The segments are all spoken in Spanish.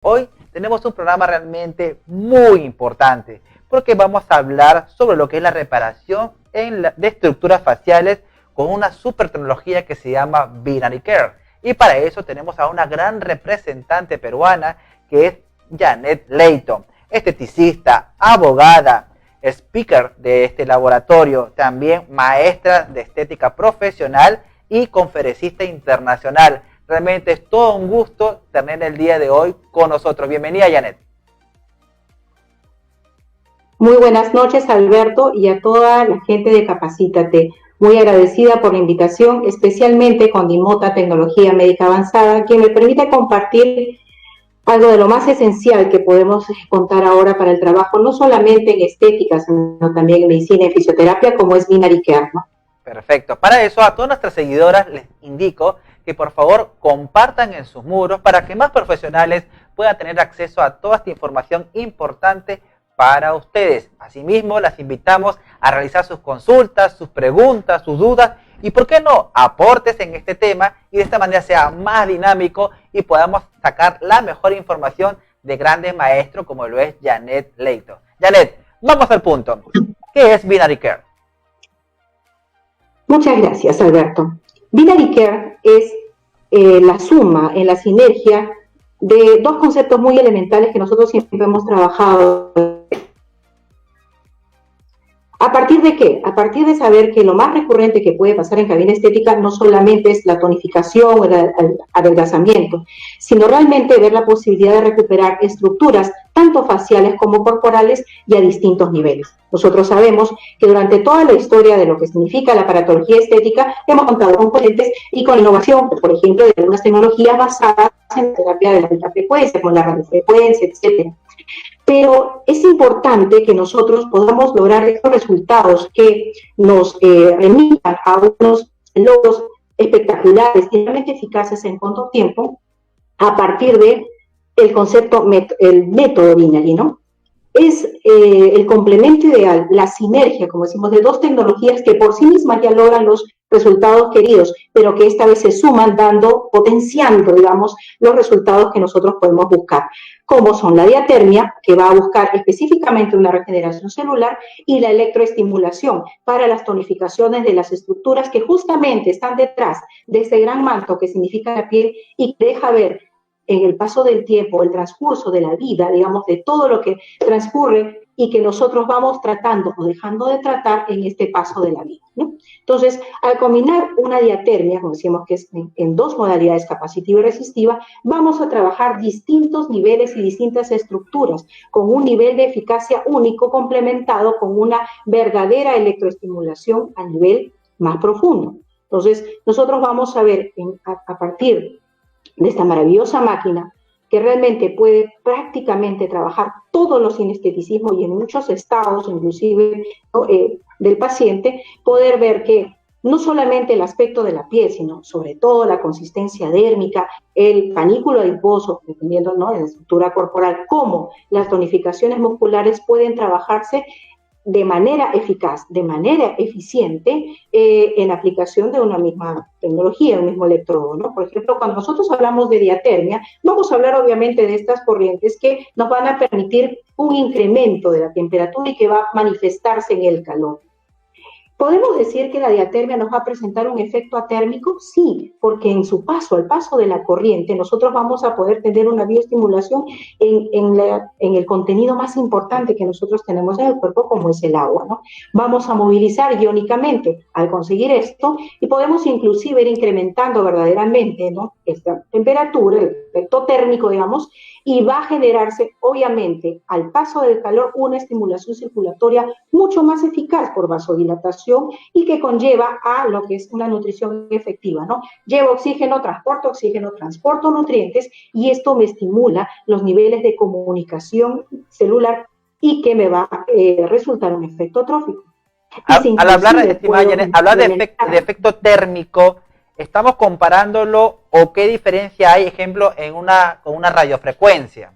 Hoy tenemos un programa realmente muy importante porque vamos a hablar sobre lo que es la reparación de estructuras faciales con una super tecnología que se llama Binary Care. Y para eso tenemos a una gran representante peruana que es Janet Leighton, esteticista, abogada, speaker de este laboratorio, también maestra de estética profesional y conferencista internacional. Realmente es todo un gusto tener el día de hoy con nosotros. Bienvenida, Janet. Muy buenas noches, Alberto, y a toda la gente de Capacítate. Muy agradecida por la invitación, especialmente con Dimota Tecnología Médica Avanzada, quien me permite compartir algo de lo más esencial que podemos contar ahora para el trabajo, no solamente en estética, sino también en medicina y fisioterapia, como es Binary Care, ¿no? Perfecto. Para eso, a todas nuestras seguidoras les indico que por favor compartan en sus muros para que más profesionales puedan tener acceso a toda esta información importante para ustedes. Asimismo, las invitamos a realizar sus consultas, sus preguntas, sus dudas y, ¿por qué no?, aportes en este tema y de esta manera sea más dinámico y podamos sacar la mejor información de grandes maestros como lo es Janet Leighton. Janet, vamos al punto. ¿Qué es Binary Care? Muchas gracias, Alberto. Binary Care es la suma, en la sinergia de dos conceptos muy elementales que nosotros siempre hemos trabajado. ¿A partir de qué? A partir de saber que lo más recurrente que puede pasar en cabina estética no solamente es la tonificación o el adelgazamiento, sino realmente ver la posibilidad de recuperar estructuras tanto faciales como corporales y a distintos niveles. Nosotros sabemos que durante toda la historia de lo que significa la aparatología estética hemos contado con potentes y con innovación, por ejemplo, de algunas tecnologías basadas en terapia de la alta frecuencia, como la radiofrecuencia, etcétera. Pero es importante que nosotros podamos lograr estos resultados que nos remitan a unos logros espectaculares y realmente eficaces en corto tiempo a partir de el concepto, el método Binary, ¿no? Es el complemento ideal, la sinergia, como decimos, de dos tecnologías que por sí mismas ya logran los resultados queridos, pero que esta vez se suman potenciando, digamos, los resultados que nosotros podemos buscar, como son la diatermia, que va a buscar específicamente una regeneración celular, y la electroestimulación para las tonificaciones de las estructuras que justamente están detrás de este gran manto que significa la piel y que deja ver en el paso del tiempo, el transcurso de la vida, digamos, de todo lo que transcurre y que nosotros vamos tratando o dejando de tratar en este paso de la vida, ¿no? Entonces, al combinar una diatermia, como decíamos que es en dos modalidades, capacitiva y resistiva, vamos a trabajar distintos niveles y distintas estructuras, con un nivel de eficacia único complementado con una verdadera electroestimulación a nivel más profundo. Entonces, nosotros vamos a ver a partir de esta maravillosa máquina que realmente puede prácticamente trabajar todos los sinesteticismos y en muchos estados, inclusive del paciente, poder ver que no solamente el aspecto de la piel, sino sobre todo la consistencia dérmica, el panículo adiposo, dependiendo, ¿no?, de la estructura corporal, cómo las tonificaciones musculares pueden trabajarse de manera eficaz, de manera eficiente en la aplicación de una misma tecnología, un mismo electrodo, ¿no? Por ejemplo, cuando nosotros hablamos de diatermia, vamos a hablar obviamente de estas corrientes que nos van a permitir un incremento de la temperatura y que va a manifestarse en el calor. ¿Podemos decir que la diatermia nos va a presentar un efecto atérmico? Sí, porque en su paso, al paso de la corriente, nosotros vamos a poder tener una bioestimulación en el contenido más importante que nosotros tenemos en el cuerpo, como es el agua, ¿no? Vamos a movilizar iónicamente al conseguir esto y podemos inclusive ir incrementando verdaderamente, ¿no?, esta temperatura, el efecto térmico, digamos, y va a generarse, obviamente, al paso del calor, una estimulación circulatoria mucho más eficaz por vasodilatación y que conlleva a lo que es una nutrición efectiva, ¿no? Llevo oxígeno, transporto nutrientes y esto me estimula los niveles de comunicación celular y que me va a resultar un efecto trófico. Al hablar, estimada Janet, hablar de efecto térmico, ¿estamos comparándolo o qué diferencia hay, ejemplo, con una radiofrecuencia?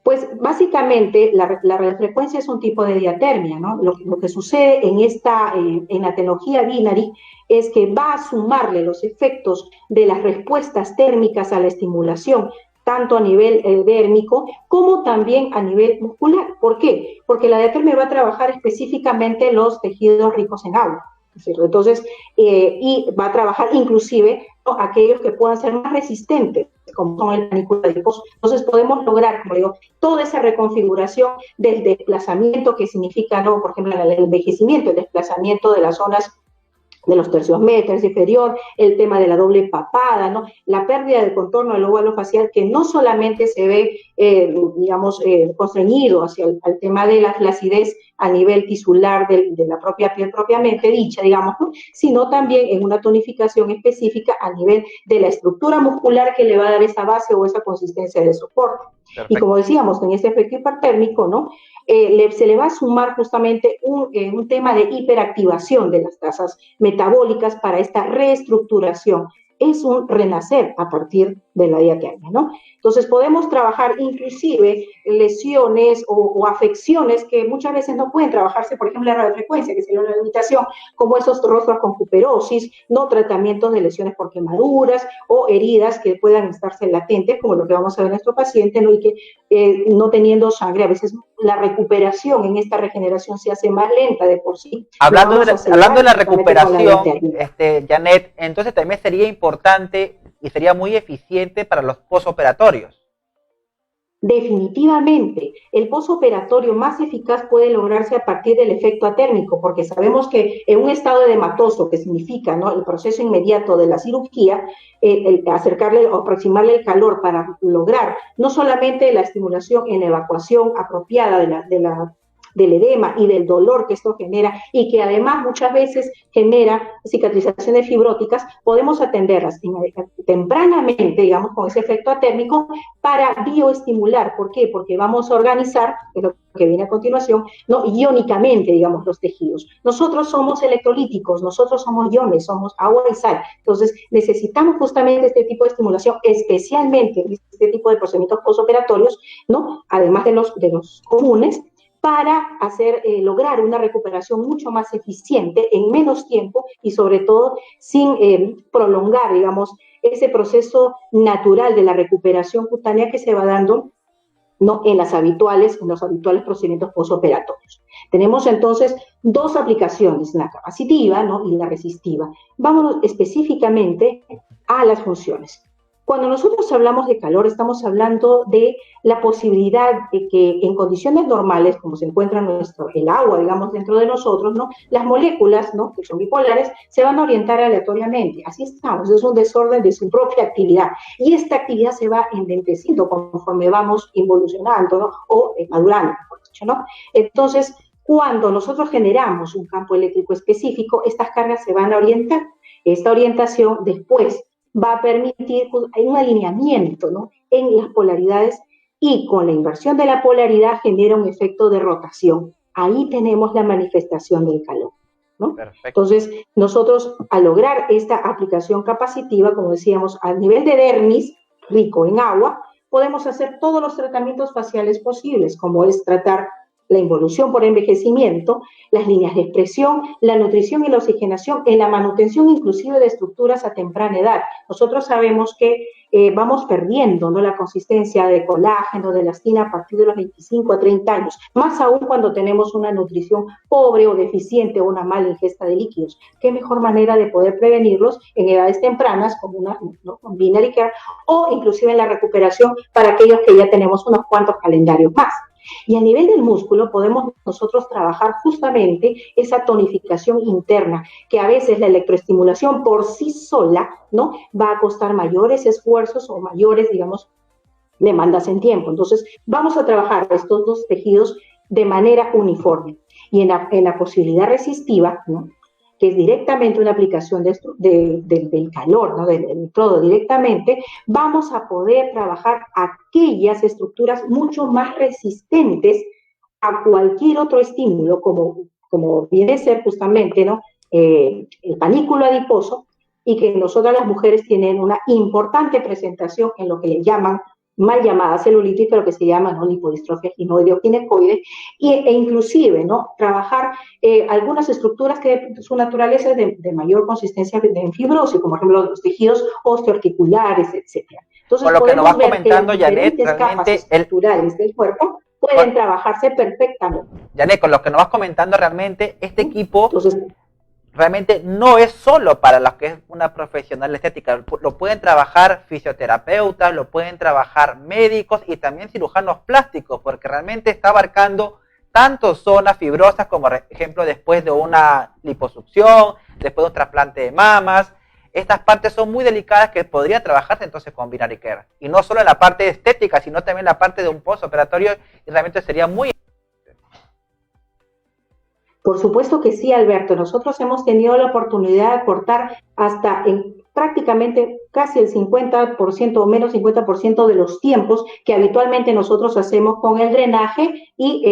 Pues básicamente la radiofrecuencia es un tipo de diatermia, ¿no? Lo que sucede en la tecnología Binary es que va a sumarle los efectos de las respuestas térmicas a la estimulación tanto a nivel dérmico como también a nivel muscular. ¿Por qué? Porque la diaterme va a trabajar específicamente los tejidos ricos en agua. ¿Cierto? Entonces, y va a trabajar inclusive, ¿no?, aquellos que puedan ser más resistentes, como son el panículo adiposo. Entonces podemos lograr, como digo, toda esa reconfiguración del desplazamiento que significa, ¿no?, por ejemplo, el envejecimiento, el desplazamiento de las zonas de los tercios méters inferior, el tema de la doble papada, ¿no?, la pérdida del contorno del óvalo facial, que no solamente se ve, constreñido hacia el tema de la flacidez a nivel tisular de la propia piel propiamente dicha, digamos, ¿no?, sino también en una tonificación específica a nivel de la estructura muscular que le va a dar esa base o esa consistencia de soporte. Perfecto. Y como decíamos, en este efecto hipertérmico, ¿no?, se le va a sumar justamente un tema de hiperactivación de las tasas metabólicas para esta reestructuración. Es un renacer a partir de la diatermia, ¿no? Entonces podemos trabajar inclusive lesiones o afecciones que muchas veces no pueden trabajarse, por ejemplo, la radiofrecuencia, que sería una limitación, como esos rostros con cuperosis, no tratamientos de lesiones por quemaduras o heridas que puedan estarse latentes, como lo que vamos a ver en nuestro paciente, ¿no?, y que no teniendo sangre, a veces la recuperación en esta regeneración se hace más lenta de por sí. Hablando de la recuperación, Janet, entonces también sería importante y sería muy eficiente para los posoperatorios. Definitivamente, el posoperatorio más eficaz puede lograrse a partir del efecto atérmico, porque sabemos que en un estado edematoso, que significa, ¿no?, el proceso inmediato de la cirugía, el acercarle o aproximarle el calor para lograr no solamente la estimulación en evacuación apropiada del edema y del dolor que esto genera, y que además muchas veces genera cicatrizaciones fibróticas, podemos atenderlas tempranamente, digamos, con ese efecto atérmico para bioestimular. ¿Por qué? Porque vamos a organizar, que es lo que viene a continuación, ¿no?, iónicamente, digamos, los tejidos. Nosotros somos electrolíticos, nosotros somos iones, somos agua y sal. Entonces, necesitamos justamente este tipo de estimulación, especialmente este tipo de procedimientos postoperatorios, ¿no?, además de los comunes, para lograr una recuperación mucho más eficiente en menos tiempo y sobre todo sin prolongar, digamos, ese proceso natural de la recuperación cutánea que se va dando, ¿no?, en los habituales procedimientos postoperatorios. Tenemos entonces dos aplicaciones, la capacitiva, ¿no?, y la resistiva. Vámonos específicamente a las funciones. Cuando nosotros hablamos de calor, estamos hablando de la posibilidad de que en condiciones normales, como se encuentra el agua, digamos, dentro de nosotros, ¿no?, las moléculas, ¿no?, que son bipolares, se van a orientar aleatoriamente. Así estamos, es un desorden de su propia actividad. Y esta actividad se va endenteciendo conforme vamos involucionando, ¿no?, o madurando, por dicho, ¿no? Entonces, cuando nosotros generamos un campo eléctrico específico, estas cargas se van a orientar. Esta orientación después va a permitir un alineamiento, ¿no?, en las polaridades, y con la inversión de la polaridad genera un efecto de rotación. Ahí tenemos la manifestación del calor, ¿no? Perfecto. Entonces, nosotros al lograr esta aplicación capacitiva, como decíamos, a nivel de dermis, rico en agua, podemos hacer todos los tratamientos faciales posibles, como es tratar la involución por envejecimiento, las líneas de expresión, la nutrición y la oxigenación, en la manutención inclusive de estructuras a temprana edad. Nosotros sabemos que vamos perdiendo, ¿no?, la consistencia de colágeno, de elastina a partir de los 25 a 30 años, más aún cuando tenemos una nutrición pobre o deficiente o una mala ingesta de líquidos. ¿Qué mejor manera de poder prevenirlos en edades tempranas, como con binary care, o inclusive en la recuperación para aquellos que ya tenemos unos cuantos calendarios más? Y a nivel del músculo podemos nosotros trabajar justamente esa tonificación interna, que a veces la electroestimulación por sí sola, ¿no?, va a costar mayores esfuerzos o mayores, digamos, demandas en tiempo. Entonces, vamos a trabajar estos dos tejidos de manera uniforme. Y en la posibilidad resistiva, ¿no?, que es directamente una aplicación del calor, ¿no?, del electrodo directamente, vamos a poder trabajar aquellas estructuras mucho más resistentes a cualquier otro estímulo, como viene a ser justamente, ¿no?, el panículo adiposo, y que nosotras las mujeres tienen una importante presentación en lo que le llaman, mal llamada celulitis, pero que se llama, ¿no?, lipodistrofia ginoide o ginecoide, e inclusive, ¿no?, trabajar algunas estructuras que su naturaleza es de mayor consistencia en fibrosis, como por ejemplo los tejidos osteoarticulares, etc. Entonces Con lo que nos vas podemos ver que las comentando, Janet, diferentes capas realmente estructurales del cuerpo pueden trabajarse perfectamente. Janet, con lo que nos vas comentando, realmente este equipo Entonces, realmente no es solo para los que es una profesional estética, lo pueden trabajar fisioterapeutas, lo pueden trabajar médicos y también cirujanos plásticos, porque realmente está abarcando tanto zonas fibrosas como, por ejemplo, después de una liposucción, después de un trasplante de mamas. Estas partes son muy delicadas que podría trabajarse entonces con Binary Care. Y no solo en la parte estética, sino también en la parte de un postoperatorio, y realmente sería muy... por supuesto que sí, Alberto. Nosotros hemos tenido la oportunidad de cortar hasta en prácticamente casi el 50% o menos 50% de los tiempos que habitualmente nosotros hacemos con el drenaje y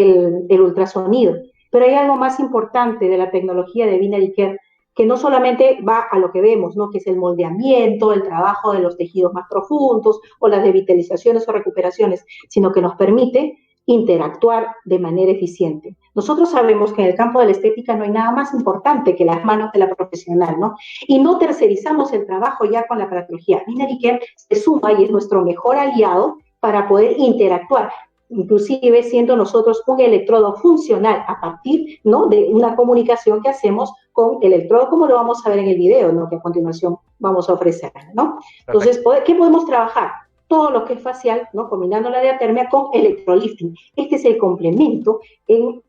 el ultrasonido. Pero hay algo más importante de la tecnología de Binary Care, que no solamente va a lo que vemos, ¿no? Que es el moldeamiento, el trabajo de los tejidos más profundos o las revitalizaciones o recuperaciones, sino que nos permite interactuar de manera eficiente. Nosotros sabemos que en el campo de la estética no hay nada más importante que las manos de la profesional, ¿no? Y no tercerizamos el trabajo ya con la paratología. Binary Care se suma y es nuestro mejor aliado para poder interactuar, inclusive siendo nosotros un electrodo funcional a partir, ¿no?, de una comunicación que hacemos con el electrodo, como lo vamos a ver en el video, ¿no?, que a continuación vamos a ofrecer, ¿no? Entonces, ¿qué podemos trabajar? Todo lo que es facial, ¿no?, combinando la diatermia con electrolifting. Este es el complemento en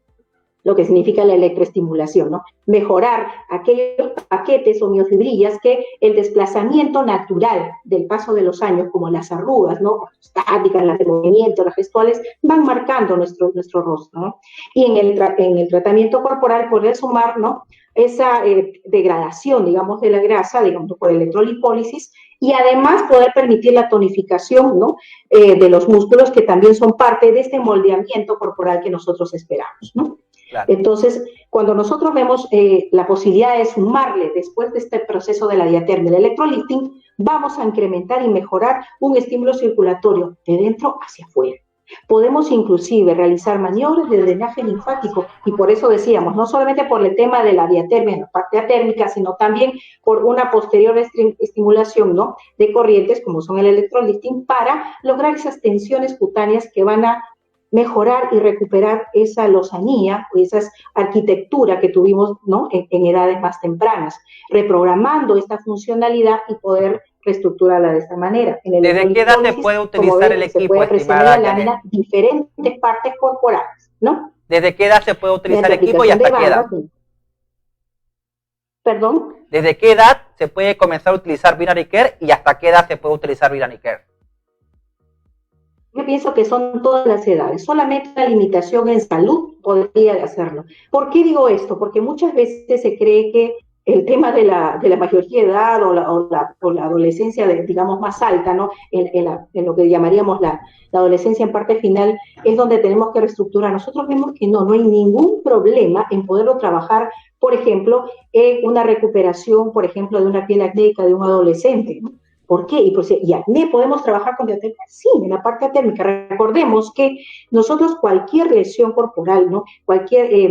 lo que significa la electroestimulación, ¿no? Mejorar aquellos paquetes o miofibrillas que el desplazamiento natural del paso de los años, como las arrugas, ¿no?, estáticas, las de movimiento, las gestuales, van marcando nuestro rostro, ¿no? Y en el tratamiento corporal poder sumar, ¿no?, esa degradación, digamos, de la grasa, digamos, por electrolipólisis, y además poder permitir la tonificación, ¿no?, de los músculos, que también son parte de este moldeamiento corporal que nosotros esperamos, ¿no? Claro. Entonces, cuando nosotros vemos la posibilidad de sumarle, después de este proceso de la diatermia, el electrolifting, vamos a incrementar y mejorar un estímulo circulatorio de dentro hacia afuera. Podemos inclusive realizar maniobras de drenaje linfático, y por eso decíamos, no solamente por el tema de la diatermia en la parte atérmica, sino también por una posterior estimulación, ¿no?, de corrientes, como son el electrolifting, para lograr esas tensiones cutáneas que van a mejorar y recuperar esa lozanía o esa arquitectura que tuvimos, ¿no?, en edades más tempranas, reprogramando esta funcionalidad y poder reestructurarla de esta manera. ¿Desde qué edad se puede utilizar el equipo, se puede presionar en la lámina diferentes partes corporales, ¿no? ¿Desde qué edad se puede utilizar el equipo y hasta qué edad? ¿Perdón? ¿Desde qué edad se puede comenzar a utilizar Binary Care y hasta qué edad se puede utilizar Binary Care? Yo pienso que son todas las edades, solamente una limitación en salud podría hacerlo. ¿Por qué digo esto? Porque muchas veces se cree que el tema de la mayoría de edad o la adolescencia, digamos, más alta, ¿no?, en lo que llamaríamos la adolescencia en parte final, es donde tenemos que reestructurar. Nosotros vemos que no hay ningún problema en poderlo trabajar, por ejemplo, en una recuperación, por ejemplo, de una piel acnéica de un adolescente, ¿no? ¿Por qué? Y acné, ¿podemos trabajar con diatermia? Sí, en la parte atérmica. Recordemos que nosotros cualquier lesión corporal, ¿no?, cualquier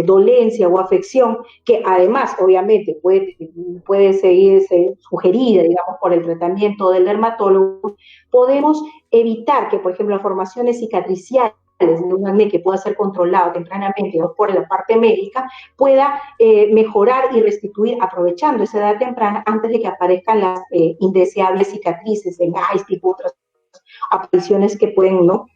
dolencia o afección, que además obviamente puede seguirse sugerida, digamos, por el tratamiento del dermatólogo, podemos evitar que, por ejemplo, las formaciones cicatriciales de un acné que pueda ser controlado tempranamente o por la parte médica, pueda mejorar y restituir aprovechando esa edad temprana antes de que aparezcan las indeseables cicatrices en tipo otras apariciones que pueden, ¿no?,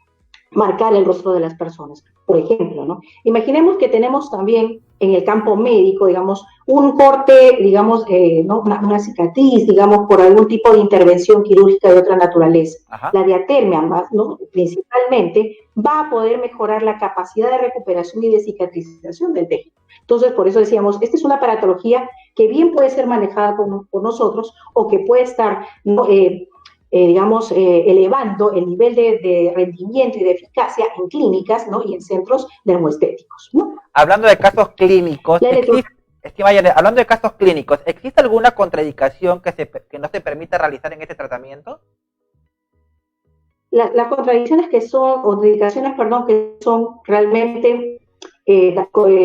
marcar el rostro de las personas. Por ejemplo, ¿no?, imaginemos que tenemos también en el campo médico, digamos, un corte, digamos, ¿no?, una cicatriz, digamos, por algún tipo de intervención quirúrgica de otra naturaleza. Ajá. La diatermia, ¿no?, principalmente, va a poder mejorar la capacidad de recuperación y de cicatrización del tejido. Entonces, por eso decíamos, esta es una paratología que bien puede ser manejada por nosotros o que puede estar, ¿no?, digamos, elevando el nivel de rendimiento y de eficacia en clínicas, ¿no?, y en centros dermoestéticos, ¿no? Hablando de casos clínicos, hablando de casos clínicos, ¿existe alguna contraindicación que no se permita realizar en este tratamiento? Las contradicciones que son realmente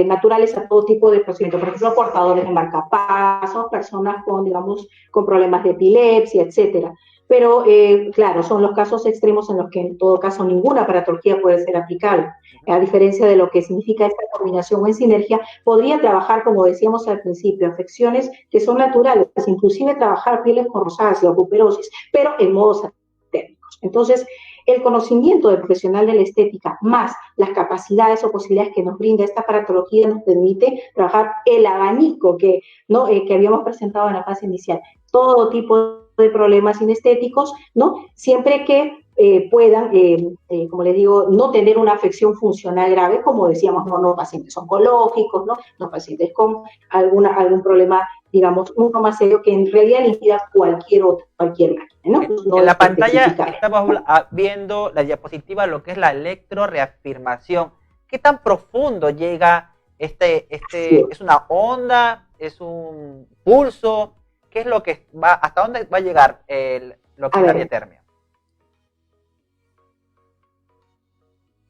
naturales a todo tipo de procedimientos, por ejemplo, portadores de marcapasos, personas con, digamos, con problemas de epilepsia, etcétera. Pero, claro, son los casos extremos en los que en todo caso ninguna aparatología puede ser aplicable. A diferencia de lo que significa esta combinación o en sinergia, podría trabajar, como decíamos al principio, afecciones que son naturales, inclusive trabajar pieles con rosácea o puperosis, pero en modos térmicos. Entonces, el conocimiento del profesional de la estética más las capacidades o posibilidades que nos brinda esta aparatología nos permite trabajar el abanico que, ¿no? Que habíamos presentado en la fase inicial. Todo tipo de problemas sinestéticos, ¿no? Siempre que puedan, como les digo, no tener una afección funcional grave, como decíamos, no pacientes oncológicos, no pacientes con algún problema, digamos, uno más serio que en realidad le impida cualquier máquina, ¿no? En la pantalla estamos viendo la diapositiva, lo que es la electroreafirmación. ¿Qué tan profundo llega sí. ¿Es una onda? ¿Es un pulso? ¿Qué es lo que va, hasta dónde va a llegar lo que es la diatermia?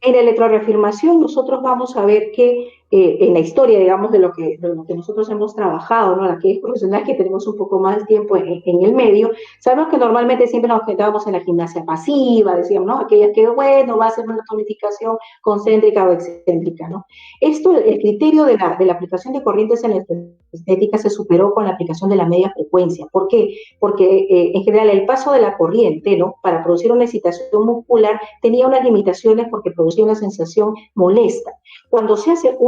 En la electroreafirmación nosotros vamos a ver que en la historia, digamos, de lo que nosotros hemos trabajado, ¿no? Aquellos profesionales que tenemos un poco más de tiempo en el medio, sabemos que normalmente siempre nos quedábamos en la gimnasia pasiva, decíamos, ¿no? Aquellas que, bueno, va a ser una tonificación concéntrica o excéntrica, ¿no? Esto, el criterio de la aplicación de corrientes en la estética se superó con la aplicación de la media frecuencia. ¿Por qué? Porque en general el paso de la corriente, ¿no? Para producir una excitación muscular tenía unas limitaciones porque producía una sensación molesta. Cuando se hace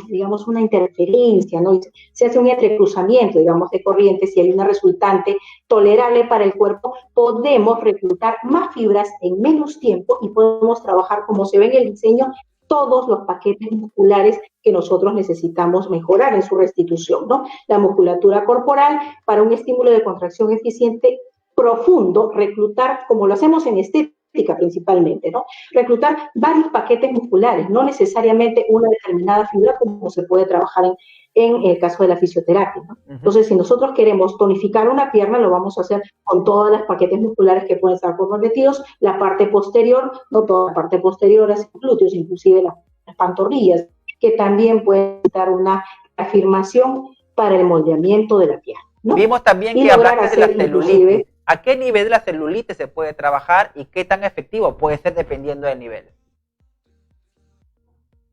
digamos, una interferencia, ¿no? Se hace un entrecruzamiento, digamos, de corrientes y hay una resultante tolerable para el cuerpo, podemos reclutar más fibras en menos tiempo y podemos trabajar, como se ve en el diseño, todos los paquetes musculares que nosotros necesitamos mejorar en su restitución, ¿no? La musculatura corporal para un estímulo de contracción eficiente profundo, reclutar, como lo hacemos en estética principalmente, ¿no? Reclutar varios paquetes musculares, no necesariamente una determinada fibra como se puede trabajar en el caso de la fisioterapia, ¿no? Entonces, si nosotros queremos tonificar una pierna, lo vamos a hacer con todos los paquetes musculares que pueden estar comprometidos, la parte posterior, no toda la parte posterior, así glúteos, inclusive las pantorrillas, que también pueden dar una afirmación para el moldeamiento de la pierna, ¿no? Vimos también que hablaste de la celulitis. ¿A qué nivel de la celulitis se puede trabajar y qué tan efectivo puede ser dependiendo del nivel?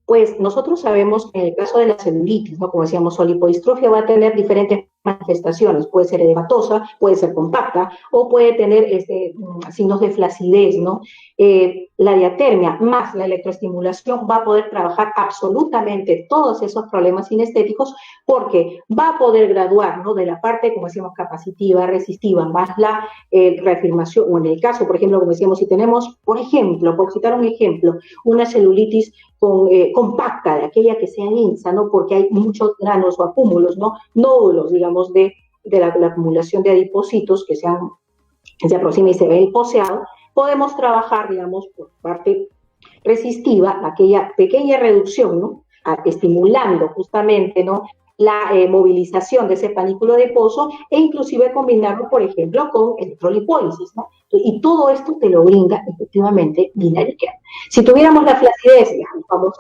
Pues nosotros sabemos que en el caso de la celulitis, ¿no? Como decíamos, su lipodistrofia va a tener diferentes manifestaciones, puede ser edematosa, puede ser compacta o puede tener signos de flacidez, ¿no? La diatermia más la electroestimulación va a poder trabajar absolutamente todos esos problemas sinestéticos porque va a poder graduar, ¿no? De la parte, como decíamos, capacitiva, resistiva, más la reafirmación, o en el caso, por ejemplo, como decíamos, si tenemos, por ejemplo, por citar un ejemplo, una celulitis compacta, de aquella que sea densa, ¿no? Porque hay muchos granos o acúmulos, ¿no? Nódulos, digamos, de la acumulación de adipocitos que se aproxima y se ve hiposeado, podemos trabajar, digamos, por parte resistiva, aquella pequeña reducción, ¿no? Estimulando justamente, ¿no? La movilización de ese panículo adiposo e inclusive combinarlo, por ejemplo, con electrolipólisis, ¿no? Y todo esto te lo brinda efectivamente Binary Care. Si tuviéramos la flacidez, vamos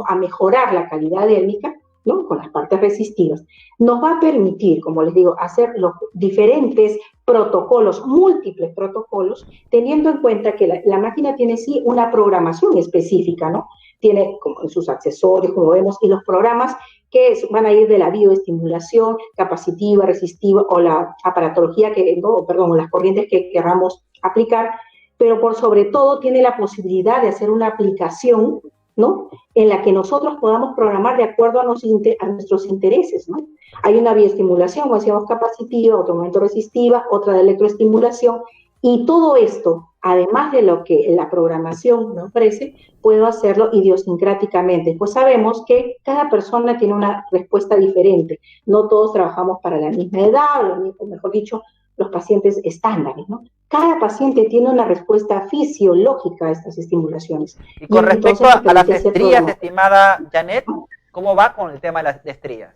a mejorar la calidad dérmica, ¿no? Con las partes resistivas, nos va a permitir, como les digo, hacer los diferentes protocolos, múltiples protocolos, teniendo en cuenta que la máquina tiene sí una programación específica, ¿no? Tiene como en sus accesorios, como vemos, y los programas que van a ir de la bioestimulación capacitiva, resistiva o la aparatología las corrientes que queramos aplicar, pero por sobre todo tiene la posibilidad de hacer una aplicación, ¿no? En la que nosotros podamos programar de acuerdo a nuestros intereses, ¿no? Hay una bioestimulación, como decíamos, capacitiva, otro momento resistiva, otra de electroestimulación, y todo esto, además de lo que la programación me ofrece, puedo hacerlo idiosincráticamente, pues sabemos que cada persona tiene una respuesta diferente, no todos trabajamos para la misma edad, o mejor dicho, los pacientes estándares, ¿no? Cada paciente tiene una respuesta fisiológica a estas estimulaciones. Y con respecto a las estrías, estimada Janet, ¿cómo va con el tema de las estrías?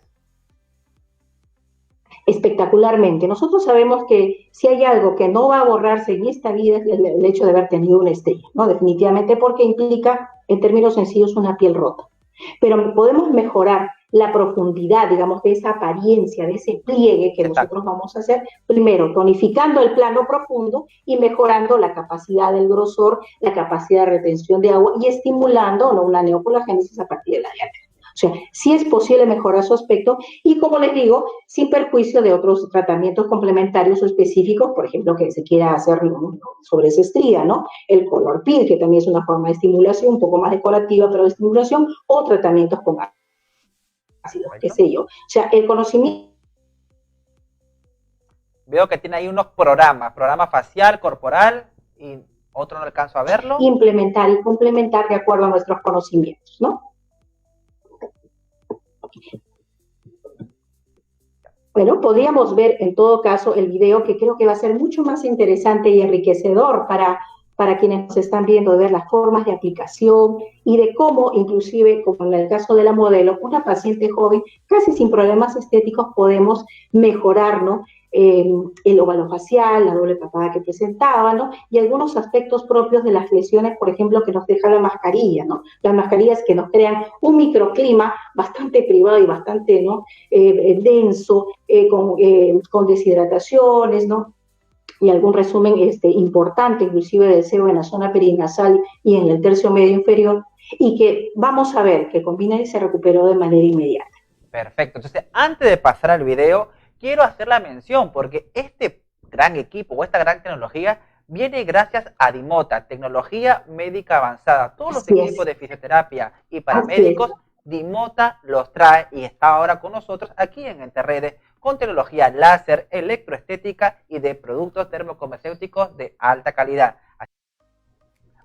Espectacularmente. Nosotros sabemos que si hay algo que no va a borrarse en esta vida es el hecho de haber tenido una estrella, ¿no? Definitivamente porque implica, en términos sencillos, una piel rota. Pero podemos mejorar la profundidad, digamos, de esa apariencia, de ese pliegue que nosotros vamos a hacer, primero tonificando el plano profundo y mejorando la capacidad del grosor, la capacidad de retención de agua y estimulando, ¿no?, una neocolagénesis a partir de la diátesis. O sea, sí es posible mejorar su aspecto y, como les digo, sin perjuicio de otros tratamientos complementarios o específicos, por ejemplo, que se quiera hacer sobre esa estría, ¿no? El color peel, que también es una forma de estimulación, un poco más decorativa, pero de estimulación, o tratamientos con ácidos, qué sé yo. O sea, el conocimiento... Veo que tiene ahí unos programa facial, corporal, y otro no alcanzo a verlo. Implementar y complementar de acuerdo a nuestros conocimientos, ¿no? Bueno, podríamos ver en todo caso el video, que creo que va a ser mucho más interesante y enriquecedor para quienes nos están viendo, de ver las formas de aplicación y de cómo, inclusive, como en el caso de la modelo, una paciente joven, casi sin problemas estéticos, podemos mejorar, ¿no?, el óvalo facial, la doble papada que presentaba, ¿no?, y algunos aspectos propios de las lesiones, por ejemplo, que nos deja la mascarilla, ¿no? Las mascarillas que nos crean un microclima bastante privado y bastante, ¿no?, denso, con deshidrataciones, ¿no?, y algún resumen importante, inclusive del sebo en la zona perinasal y en el tercio medio inferior, y que vamos a ver que combina y se recuperó de manera inmediata. Perfecto. Entonces, antes de pasar al video, quiero hacer la mención, porque este gran equipo o esta gran tecnología viene gracias a Dymota, tecnología médica avanzada. Todos los equipos de fisioterapia y paramédicos, Dymota los trae y está ahora con nosotros aquí en Enterredes, con tecnología láser, electroestética y de productos termocosméticos de alta calidad.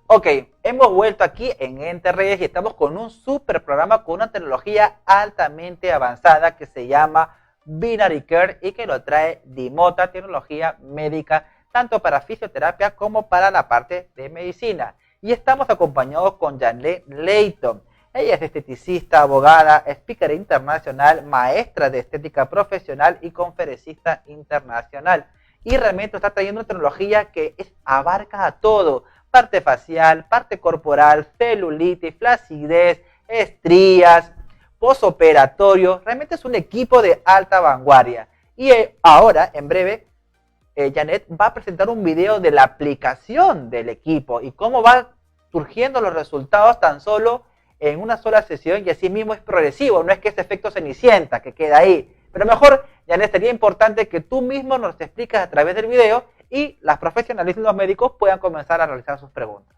Ok, hemos vuelto aquí en Enterredes y estamos con un super programa con una tecnología altamente avanzada que se llama Binary Care y que lo trae Dymota, tecnología médica, tanto para fisioterapia como para la parte de medicina. Y estamos acompañados con Janet Leighton. Ella es esteticista, abogada, speaker internacional, maestra de estética profesional y conferencista internacional. Y realmente está trayendo una tecnología que abarca a todo. Parte facial, parte corporal, celulitis, flacidez, estrías, posoperatorio. Realmente es un equipo de alta vanguardia. Y ahora, en breve, Janet va a presentar un video de la aplicación del equipo y cómo va surgiendo los resultados tan solo en una sola sesión, y así mismo es progresivo, no es que ese efecto cenicienta que queda ahí. Pero mejor, Janet, sería importante que tú mismo nos expliques a través del video y las profesionales y los médicos puedan comenzar a realizar sus preguntas.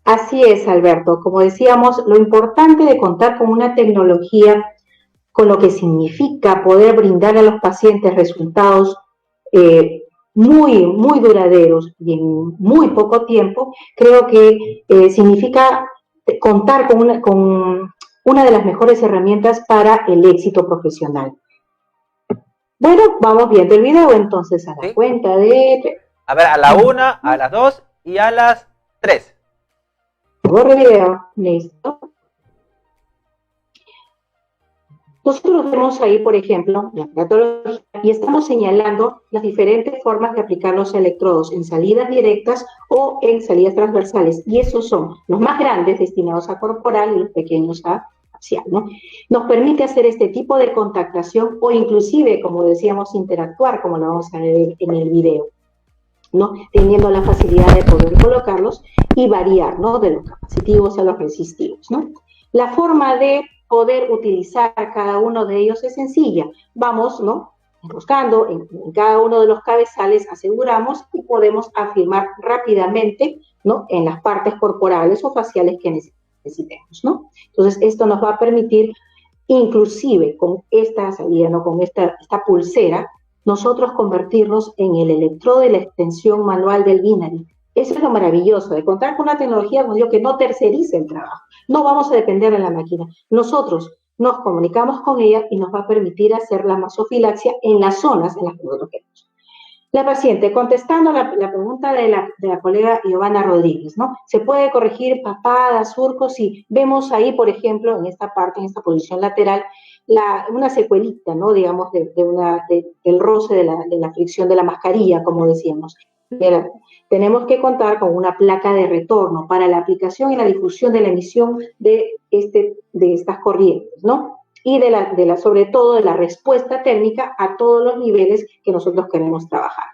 Así es, Alberto. Como decíamos, lo importante de contar con una tecnología, con lo que significa poder brindar a los pacientes resultados muy, muy duraderos y en muy poco tiempo, creo que significa contar con una de las mejores herramientas para el éxito profesional. Bueno, vamos viendo el video entonces a la cuenta de... A ver, a la 1, a las 2 y a las 3. Borro el video, listo. Nosotros vemos ahí, por ejemplo, la patología y estamos señalando las diferentes formas de aplicar los electrodos en salidas directas o en salidas transversales. Y esos son los más grandes destinados a corporal y los pequeños a facial, ¿no? Nos permite hacer este tipo de contactación o inclusive, como decíamos, interactuar, como lo vamos a ver en el video, ¿no?, teniendo la facilidad de poder colocarlos y variar, ¿no?, de los capacitivos a los resistivos, ¿no? La forma de poder utilizar cada uno de ellos es sencilla. Vamos, ¿no?, enroscando en cada uno de los cabezales, aseguramos y podemos afirmar rápidamente, ¿no?, en las partes corporales o faciales que necesitemos, ¿no? Entonces, esto nos va a permitir, inclusive con esta salida, ¿no?, con esta pulsera, nosotros convertirnos en el electrodo de la extensión manual del Binary. Eso es lo maravilloso de contar con una tecnología, como digo, que no terceriza el trabajo. No vamos a depender de la máquina. Nosotros nos comunicamos con ella y nos va a permitir hacer la masofilaxia en las zonas en las que nosotros queremos. La paciente, contestando la pregunta de la colega Giovanna Rodríguez, ¿no? ¿Se puede corregir papadas, surcos? Y vemos ahí, por ejemplo, en esta parte, en esta posición lateral, una secuelita, ¿no? Digamos, del roce de la fricción de la mascarilla, como decíamos. Tenemos que contar con una placa de retorno para la aplicación y la difusión de la emisión de estas corrientes, ¿no? Y sobre todo de la respuesta térmica a todos los niveles que nosotros queremos trabajar.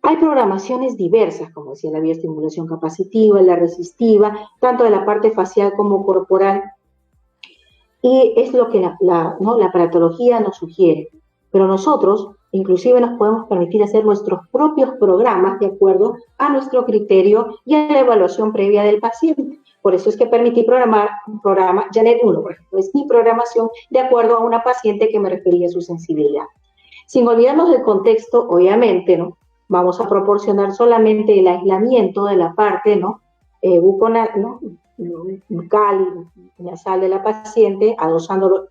Hay programaciones diversas, como decía, la bioestimulación capacitiva, la resistiva, tanto de la parte facial como corporal, y es lo que la aparatología nos sugiere. Pero nosotros, inclusive, nos podemos permitir hacer nuestros propios programas de acuerdo a nuestro criterio y a la evaluación previa del paciente. Por eso es que permití programar un programa, Janet 1, por ejemplo, es mi programación de acuerdo a una paciente que me refería a su sensibilidad. Sin olvidarnos del contexto, obviamente, ¿no? Vamos a proporcionar solamente el aislamiento de la parte, ¿no? Bucal y nasal de la paciente, adosándolo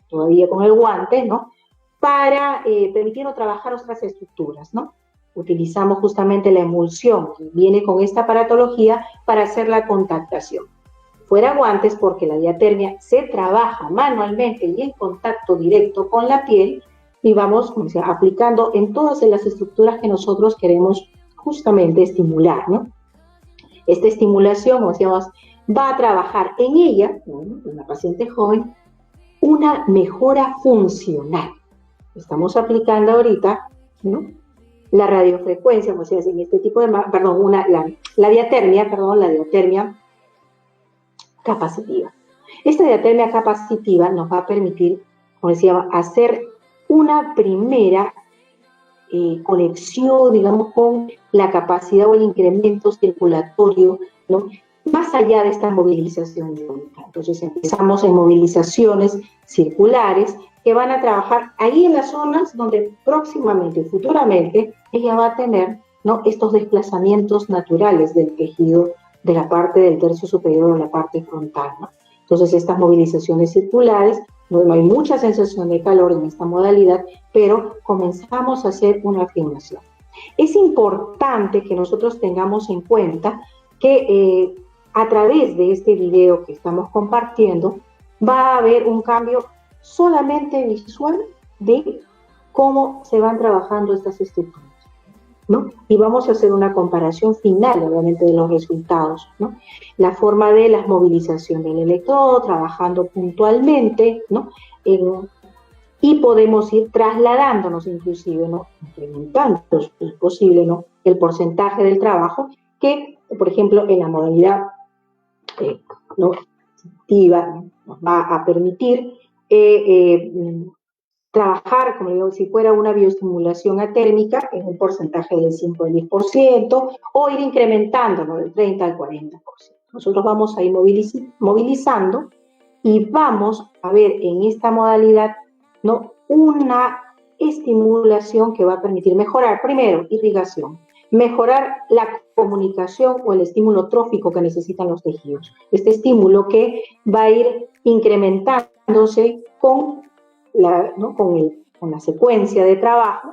todavía con el guante, ¿no? Para permitirnos trabajar otras estructuras, ¿no? Utilizamos justamente la emulsión que viene con esta aparatología para hacer la contactación. Fuera guantes, porque la diatermia se trabaja manualmente y en contacto directo con la piel, y vamos, como decía, aplicando en todas las estructuras que nosotros queremos justamente estimular, ¿no? Esta estimulación, como decíamos, va a trabajar en ella, en la paciente joven, una mejora funcional. Estamos aplicando ahorita, ¿no? La radiofrecuencia, como decía, en este tipo de, la diatermia capacitiva. Esta diatermia capacitiva nos va a permitir, como decía, hacer una primera conexión, digamos, con la capacidad o el incremento circulatorio, ¿no? Más allá de esta movilización iónica. Entonces empezamos en movilizaciones circulares que van a trabajar ahí en las zonas donde próximamente, futuramente, ella va a tener, ¿no? Estos desplazamientos naturales del tejido de la parte del tercio superior o la parte frontal, ¿no? Entonces estas movilizaciones circulares, no hay mucha sensación de calor en esta modalidad, pero comenzamos a hacer una afirmación. Es importante que nosotros tengamos en cuenta que a través de este video que estamos compartiendo va a haber un cambio solamente visual de cómo se van trabajando estas estructuras, ¿no? Y vamos a hacer una comparación final, obviamente, de los resultados, ¿no? La forma de la movilización del electrodo, trabajando puntualmente, ¿no? Y podemos ir trasladándonos inclusive, ¿no? Incrementando, es posible, ¿no? El porcentaje del trabajo que, por ejemplo, en la modalidad ¿no? activa, nos va a permitir trabajar, como digo, si fuera una bioestimulación atérmica en un porcentaje del 5 al 10%, o ir incrementándolo del 30 al 40%. Nosotros vamos a ir movilizando y vamos a ver en esta modalidad, ¿no? Una estimulación que va a permitir mejorar, primero, irrigación, mejorar la comunicación o el estímulo trófico que necesitan los tejidos. Este estímulo que va a ir incrementándose con la secuencia de trabajo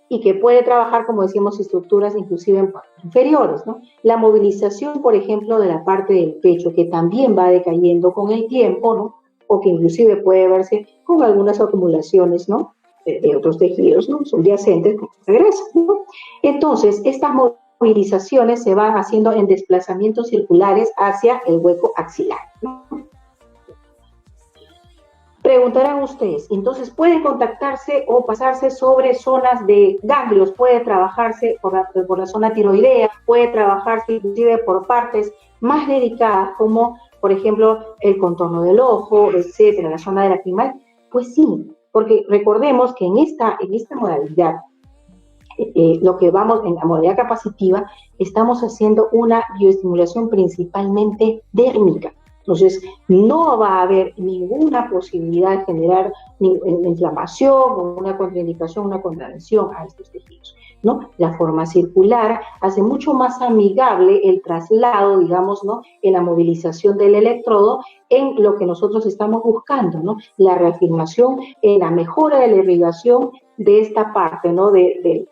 y que puede trabajar, como decíamos, estructuras inclusive inferiores, ¿no? La movilización, por ejemplo, de la parte del pecho, que también va decayendo con el tiempo, ¿no? O que inclusive puede verse con algunas acumulaciones, ¿no? De otros tejidos, ¿no? Subyacentes, como regresa, ¿no? Entonces, estas movilizaciones se van haciendo en desplazamientos circulares hacia el hueco axilar, ¿no? Preguntarán ustedes, entonces puede contactarse o pasarse sobre zonas de ganglios, puede trabajarse por la zona tiroidea, puede trabajarse inclusive por partes más dedicadas como, por ejemplo, el contorno del ojo, etcétera, la zona de la lacrimal. Pues sí, porque recordemos que en esta modalidad, lo que vamos en la modalidad capacitiva, estamos haciendo una bioestimulación principalmente dérmica. Entonces, no va a haber ninguna posibilidad de generar inflamación o una contraindicación, una contravención a estos tejidos, ¿no? La forma circular hace mucho más amigable el traslado, digamos, ¿no? En la movilización del electrodo en lo que nosotros estamos buscando, ¿no? La reafirmación, la mejora de la irrigación de esta parte, ¿no? De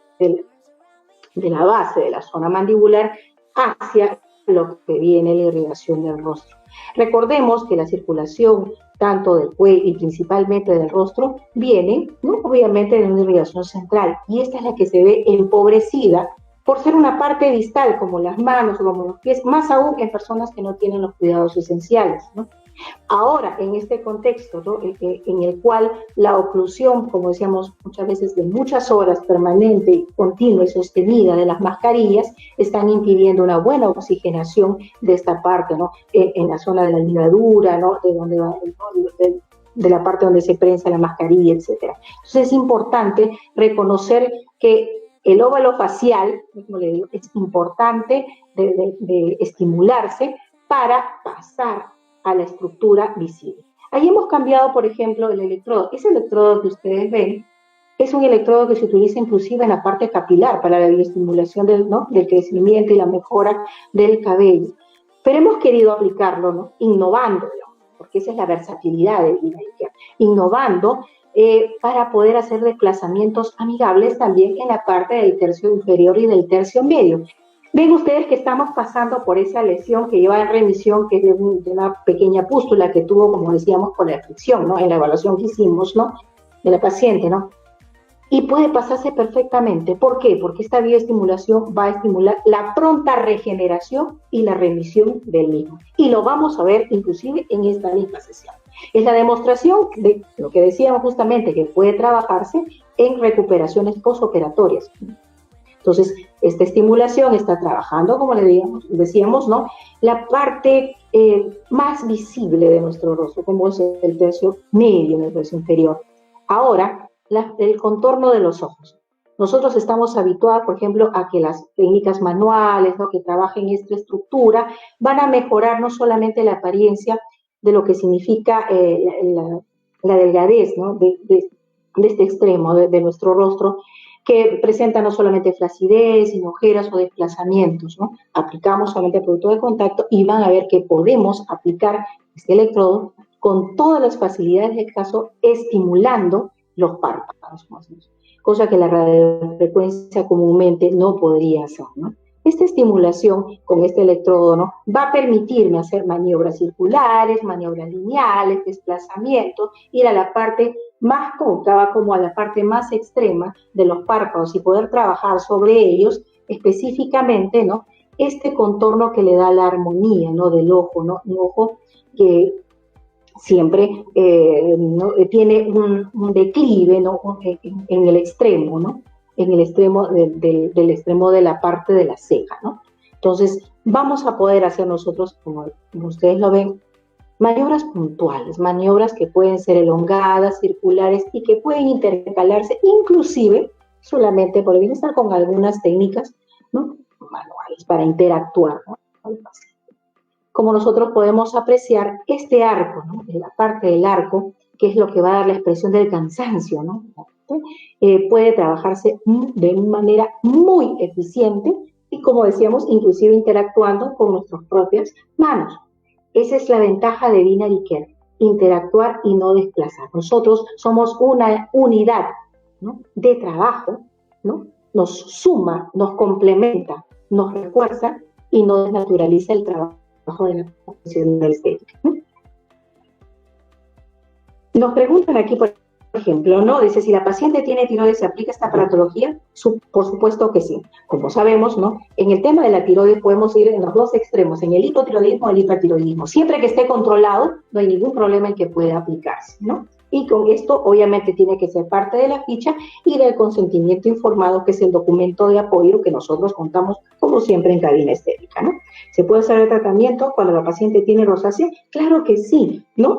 la base de la zona mandibular hacia lo que viene la irrigación del rostro. Recordemos que la circulación tanto del cuello y principalmente del rostro, vienen, ¿no? Obviamente de una irrigación central, y esta es la que se ve empobrecida por ser una parte distal, como las manos o como los pies, más aún en personas que no tienen los cuidados esenciales, ¿no? Ahora, en este contexto, ¿no? En el cual la oclusión, como decíamos muchas veces, de muchas horas permanente, continua y sostenida de las mascarillas, están impidiendo una buena oxigenación de esta parte, ¿no? En la zona de la ligadura, ¿no? De donde va, ¿no? de la parte donde se prensa la mascarilla, etcétera. Entonces es importante reconocer que el óvalo facial, como le digo, es importante de estimularse para pasar a la estructura visible. Ahí hemos cambiado, por ejemplo, el electrodo. Ese electrodo que ustedes ven es un electrodo que se utiliza inclusive en la parte capilar para la bioestimulación del crecimiento y la mejora del cabello. Pero hemos querido aplicarlo, ¿no? Innovándolo, porque esa es la versatilidad de Vinalicare, innovando para poder hacer desplazamientos amigables también en la parte del tercio inferior y del tercio medio. Ven ustedes que estamos pasando por esa lesión que lleva en remisión, que es de una pequeña pústula que tuvo, como decíamos, por la fricción, ¿no? En la evaluación que hicimos, ¿no? De la paciente, ¿no? Y puede pasarse perfectamente. ¿Por qué? Porque esta bioestimulación va a estimular la pronta regeneración y la remisión del mismo. Y lo vamos a ver inclusive en esta misma sesión. Es la demostración de lo que decíamos justamente, que puede trabajarse en recuperaciones postoperatorias. Entonces, esta estimulación está trabajando, como le decíamos, ¿no? La parte más visible de nuestro rostro, como es el tercio medio, el tercio inferior. Ahora, el contorno de los ojos. Nosotros estamos habituados, por ejemplo, a que las técnicas manuales, ¿no? Que trabajen esta estructura, van a mejorar no solamente la apariencia de lo que significa la delgadez, ¿no? De este extremo de nuestro rostro, que presenta no solamente flacidez, sino ojeras o desplazamientos, ¿no? Aplicamos solamente el producto de contacto y van a ver que podemos aplicar este electrodo con todas las facilidades del caso, estimulando los párpados, cosa que la radiofrecuencia comúnmente no podría hacer, ¿no? Esta estimulación con este electrodo, ¿no? Va a permitirme hacer maniobras circulares, maniobras lineales, desplazamientos, ir a la parte más cóncava como a la parte más extrema de los párpados y poder trabajar sobre ellos específicamente, ¿no? Este contorno que le da la armonía, ¿no? Del ojo, ¿no? Un ojo que siempre ¿no? Tiene un declive, ¿no? en el extremo, ¿no? En el extremo del extremo de la parte de la ceja, ¿no? Entonces, vamos a poder hacer nosotros, como ustedes lo ven, maniobras puntuales, maniobras que pueden ser elongadas, circulares y que pueden intercalarse, inclusive, solamente por el bienestar, con algunas técnicas, ¿no? Manuales para interactuar, ¿no? Como nosotros podemos apreciar este arco, ¿no? La parte del arco, que es lo que va a dar la expresión del cansancio, ¿no? Puede trabajarse de una manera muy eficiente y, como decíamos, inclusive interactuando con nuestras propias manos. Esa es la ventaja de Vinalicare, interactuar y no desplazar. Nosotros somos una unidad, ¿no? De trabajo, ¿no? Nos suma, nos complementa, nos refuerza y no desnaturaliza el trabajo de la profesional estética, ¿no? Nos preguntan aquí, por ejemplo, ¿no? Dice, si la paciente tiene tiroides, ¿se aplica esta aparatología? Por supuesto que sí. Como sabemos, ¿no? En el tema de la tiroides podemos ir en los dos extremos, en el hipotiroidismo o el hipertiroidismo. Siempre que esté controlado, no hay ningún problema en que pueda aplicarse, ¿no? Y con esto, obviamente, tiene que ser parte de la ficha y del consentimiento informado, que es el documento de apoyo que nosotros contamos, como siempre, en Cabina Estética, ¿no? ¿Se puede hacer el tratamiento cuando la paciente tiene rosácea? Claro que sí, ¿no?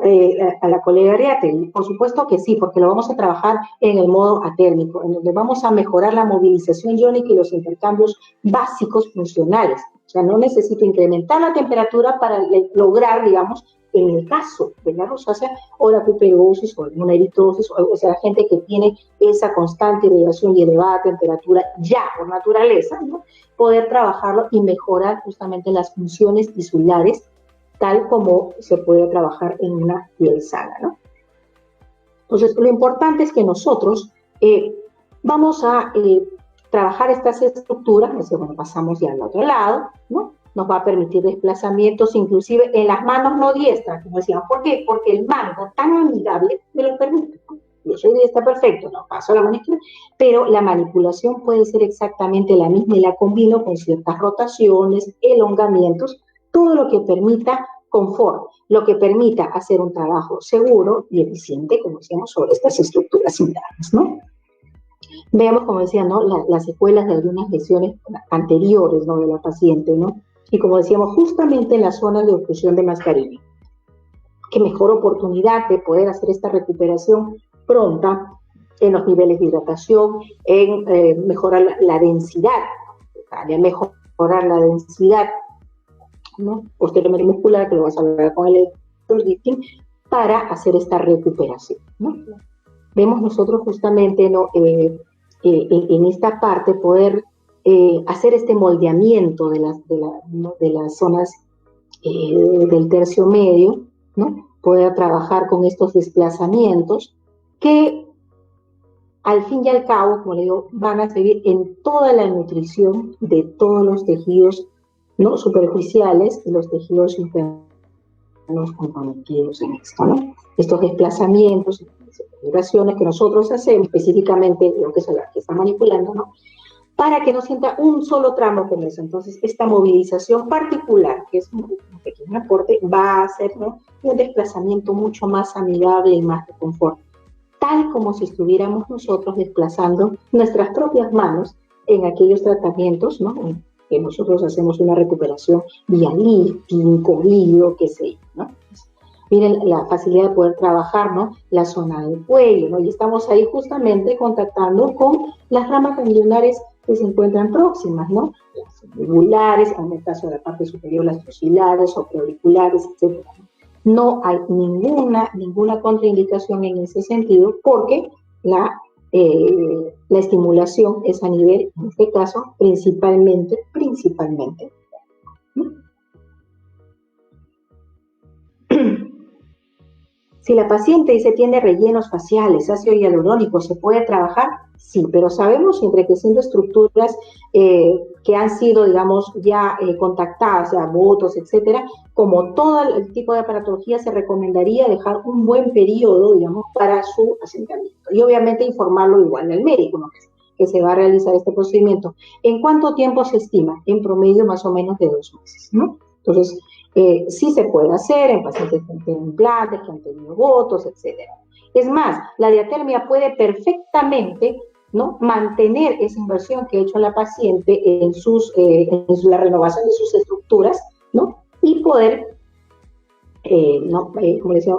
A la colega Ariate, por supuesto que sí, porque lo vamos a trabajar en el modo atérmico, en donde vamos a mejorar la movilización iónica y los intercambios básicos funcionales. O sea, no necesito incrementar la temperatura para lograr, digamos, en el caso de la rosácea o la piperosis o una eritrosis, o sea, la gente que tiene esa constante irrigación y elevada temperatura ya por naturaleza, ¿no? Poder trabajarlo y mejorar justamente las funciones tisulares, tal como se puede trabajar en una piel sana, ¿no? Entonces, lo importante es que nosotros vamos a trabajar estas estructuras, bueno, pasamos ya al otro lado, ¿no? nos va a permitir desplazamientos, inclusive en las manos no diestras, como decíamos. ¿Por qué? Porque el mango tan amigable me lo permite. Yo soy diestra, perfecto, no paso la mano izquierda, pero la manipulación puede ser exactamente la misma y la combino con ciertas rotaciones, elongamientos, todo lo que permita confort, lo que permita hacer un trabajo seguro y eficiente, como decíamos, sobre estas estructuras internas, ¿no? Veamos, como decía, ¿no? Las secuelas de algunas lesiones anteriores, ¿no? De la paciente, ¿no? Y como decíamos, justamente en las zonas de obstrucción de mascarilla. Qué mejor oportunidad de poder hacer esta recuperación pronta en los niveles de hidratación, en mejorar la densidad, mejorar la densidad, ¿no? Posteriormente muscular, que lo vas a hablar con el electrolifting, para hacer esta recuperación, ¿no? Vemos nosotros justamente, ¿no? En esta parte poder hacer este moldeamiento de las zonas del tercio medio, ¿no? Poder trabajar con estos desplazamientos que al fin y al cabo, como le digo, van a servir en toda la nutrición de todos los tejidos, ¿no? Superficiales y los tejidos internos comprometidos en esto, ¿no? Estos desplazamientos, vibraciones que nosotros hacemos, específicamente lo que es la que está manipulando, ¿no? Para que no sienta un solo tramo con eso. Entonces, esta movilización particular, que es un pequeño aporte, va a hacer, ¿no? Un desplazamiento mucho más amigable y más de confort, tal como si estuviéramos nosotros desplazando nuestras propias manos en aquellos tratamientos, ¿no? Que nosotros hacemos una recuperación vía lifting, cobido, qué sé yo, ¿no? Miren la facilidad de poder trabajar, ¿no? La zona del cuello, ¿no? Y estamos ahí justamente contactando con las ramas ganglionares que se encuentran próximas, ¿no? Las medulares, en el caso de la parte superior, las trocilares o preauriculares, etc. No hay ninguna contraindicación en ese sentido, porque la estimulación es a nivel, en este caso, principalmente, ¿no? Si la paciente dice tiene rellenos faciales, ácido hialurónico, ¿se puede trabajar? Sí, pero sabemos siempre que siendo estructuras que han sido, digamos, ya contactadas, ya botox, etcétera, como todo el tipo de aparatología, se recomendaría dejar un buen periodo, digamos, para su asentamiento. Y obviamente informarlo igual al médico, ¿no? Que se va a realizar este procedimiento. ¿En cuánto tiempo se estima? En promedio más o menos de 2 meses, ¿no? Entonces, sí se puede hacer en pacientes que han tenido implantes, que han tenido botox, etc. Es más, la diatermia puede perfectamente, ¿no? Mantener esa inversión que ha hecho la paciente en la renovación de sus estructuras, ¿no? Y poder como les decía,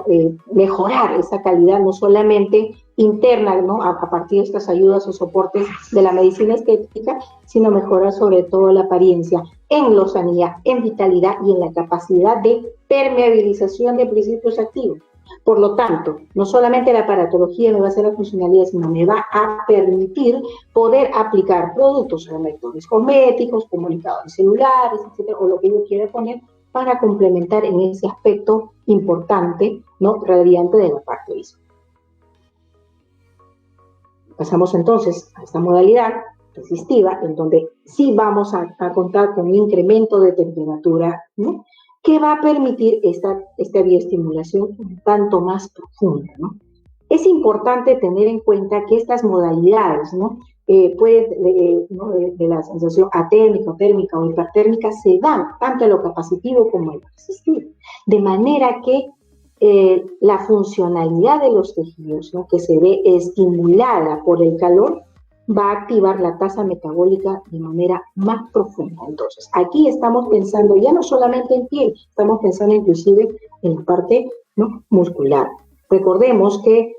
mejorar esa calidad no solamente interna, ¿no? A partir de estas ayudas o soportes de la medicina estética, sino mejorar sobre todo la apariencia en lozanía, en vitalidad y en la capacidad de permeabilización de principios activos. Por lo tanto, no solamente la aparatología me va a hacer la funcionalidad, sino me va a permitir poder aplicar productos remedadores cosméticos, comunicadores celulares, etcétera, o lo que yo quiera poner para complementar en ese aspecto importante, ¿no? Radiante de la parte visual. Pasamos entonces a esta modalidad resistiva, en donde sí vamos a contar con un incremento de temperatura, ¿no? Que va a permitir esta bioestimulación un tanto más profunda, ¿no? Es importante tener en cuenta que estas modalidades, ¿no? ¿no? de la sensación atérmica, térmica o hipertérmica se dan tanto en lo capacitivo como en lo resistivo, de manera que la funcionalidad de los tejidos, ¿no? Que se ve estimulada por el calor, va a activar la tasa metabólica de manera más profunda. Entonces, aquí estamos pensando ya no solamente en piel, estamos pensando inclusive en la parte, ¿no? muscular. Recordemos que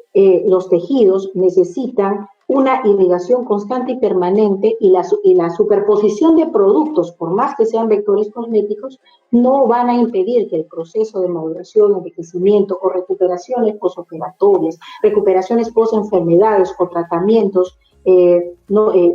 los tejidos necesitan una irrigación constante y permanente, y la superposición de productos, por más que sean vectores cosméticos, no van a impedir que el proceso de maduración, envejecimiento o recuperaciones posoperatorias, recuperaciones posenfermedades o tratamientos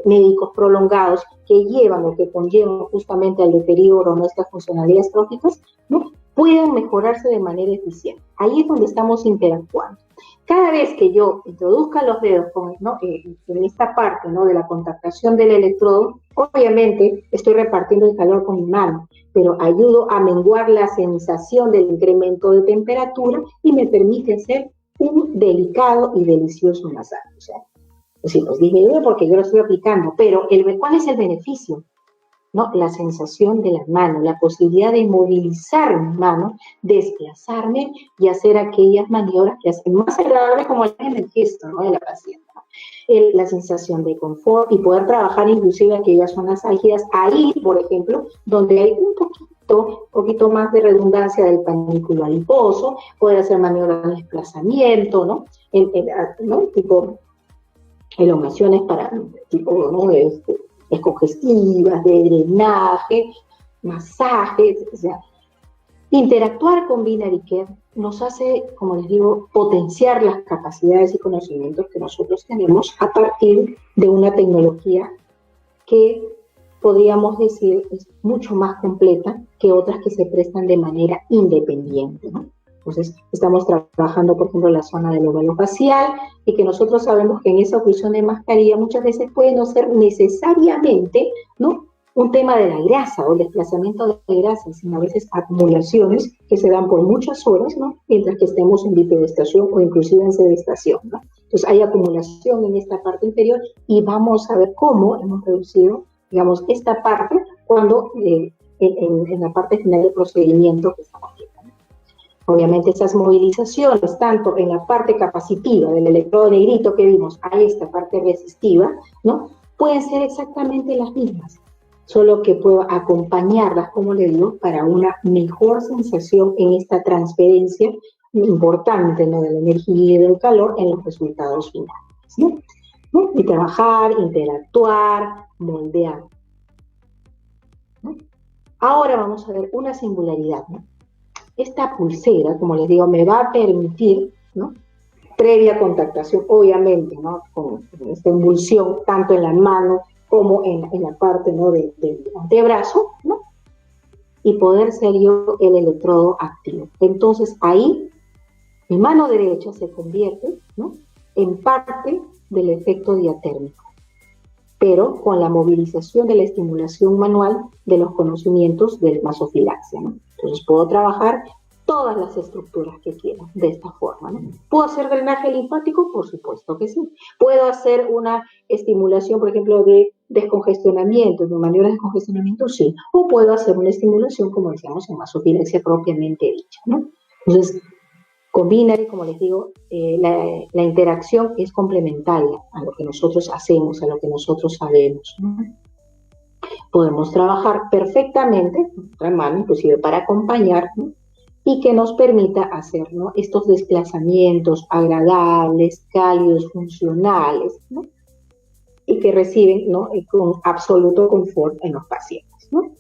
médicos prolongados que llevan o que conllevan justamente al deterioro de nuestras funcionalidades tróficas, ¿no? puedan mejorarse de manera eficiente. Ahí es donde estamos interactuando. Cada vez que yo introduzca los dedos ¿no? en esta parte, ¿no? de la contactación del electrodo, obviamente estoy repartiendo el calor con mi mano, pero ayudo a menguar la sensación del incremento de temperatura y me permite hacer un delicado y delicioso masaje. O sea, pues disminuye porque yo lo estoy aplicando, pero ¿cuál es el beneficio? ¿No? La sensación de la mano, la posibilidad de movilizar mi mano, desplazarme y hacer aquellas maniobras que hacen más agradable como en el gesto, ¿no? de la paciente. La sensación de confort y poder trabajar inclusive aquellas zonas álgidas, ahí, por ejemplo, donde hay un poquito más de redundancia del panículo adiposo, poder hacer maniobras de desplazamiento, ¿no? ¿no? Tipo elongaciones para tipo, ¿no? Descongestivas, de drenaje, masajes, o sea, interactuar con Binary Care nos hace, como les digo, potenciar las capacidades y conocimientos que nosotros tenemos a partir de una tecnología que podríamos decir es mucho más completa que otras que se prestan de manera independiente, ¿no? Entonces, estamos trabajando, por ejemplo, la zona del óvalo facial y que nosotros sabemos que en esa oclusión de mascarilla muchas veces puede no ser necesariamente, ¿no? un tema de la grasa o el desplazamiento de grasa, sino a veces acumulaciones que se dan por muchas horas, ¿no? mientras que estemos en bipedestación o inclusive en sedestación, ¿no? Entonces, hay acumulación en esta parte inferior y vamos a ver cómo hemos reducido, digamos, esta parte cuando en la parte final del procedimiento que estamos viendo. Obviamente esas movilizaciones, tanto en la parte capacitiva del electrodo negrito que vimos a esta parte resistiva, ¿no? pueden ser exactamente las mismas, solo que puedo acompañarlas, como le digo, para una mejor sensación en esta transferencia importante, ¿no? de la energía y del calor en los resultados finales, ¿no? ¿no? Y trabajar, interactuar, moldear, ¿no? Ahora vamos a ver una singularidad, ¿no? Esta pulsera, como les digo, me va a permitir, ¿no? previa contactación, obviamente, ¿no? con esta emulsión, tanto en la mano como en la parte, ¿no? del antebrazo, ¿no? y poder ser yo el electrodo activo. Entonces, ahí, mi mano derecha se convierte, ¿no? en parte del efecto diatérmico, pero con la movilización de la estimulación manual de los conocimientos del masofilaxia, ¿no? Entonces puedo trabajar todas las estructuras que quiera de esta forma, ¿no? ¿Puedo hacer drenaje linfático? Por supuesto que sí. ¿Puedo hacer una estimulación, por ejemplo, de descongestionamiento, de maniobras de descongestionamiento? Sí. O puedo hacer una estimulación, como decíamos, en masofilaxia propiamente dicha, ¿no? Entonces, con Binary, como les digo, la interacción es complementaria a lo que nosotros hacemos, a lo que nosotros sabemos, ¿no? Podemos trabajar perfectamente con otra mano, inclusive para acompañar, ¿no? y que nos permita hacer, ¿no? estos desplazamientos agradables, cálidos, funcionales, ¿no? y que reciben, ¿no? con absoluto confort en los pacientes, ¿no?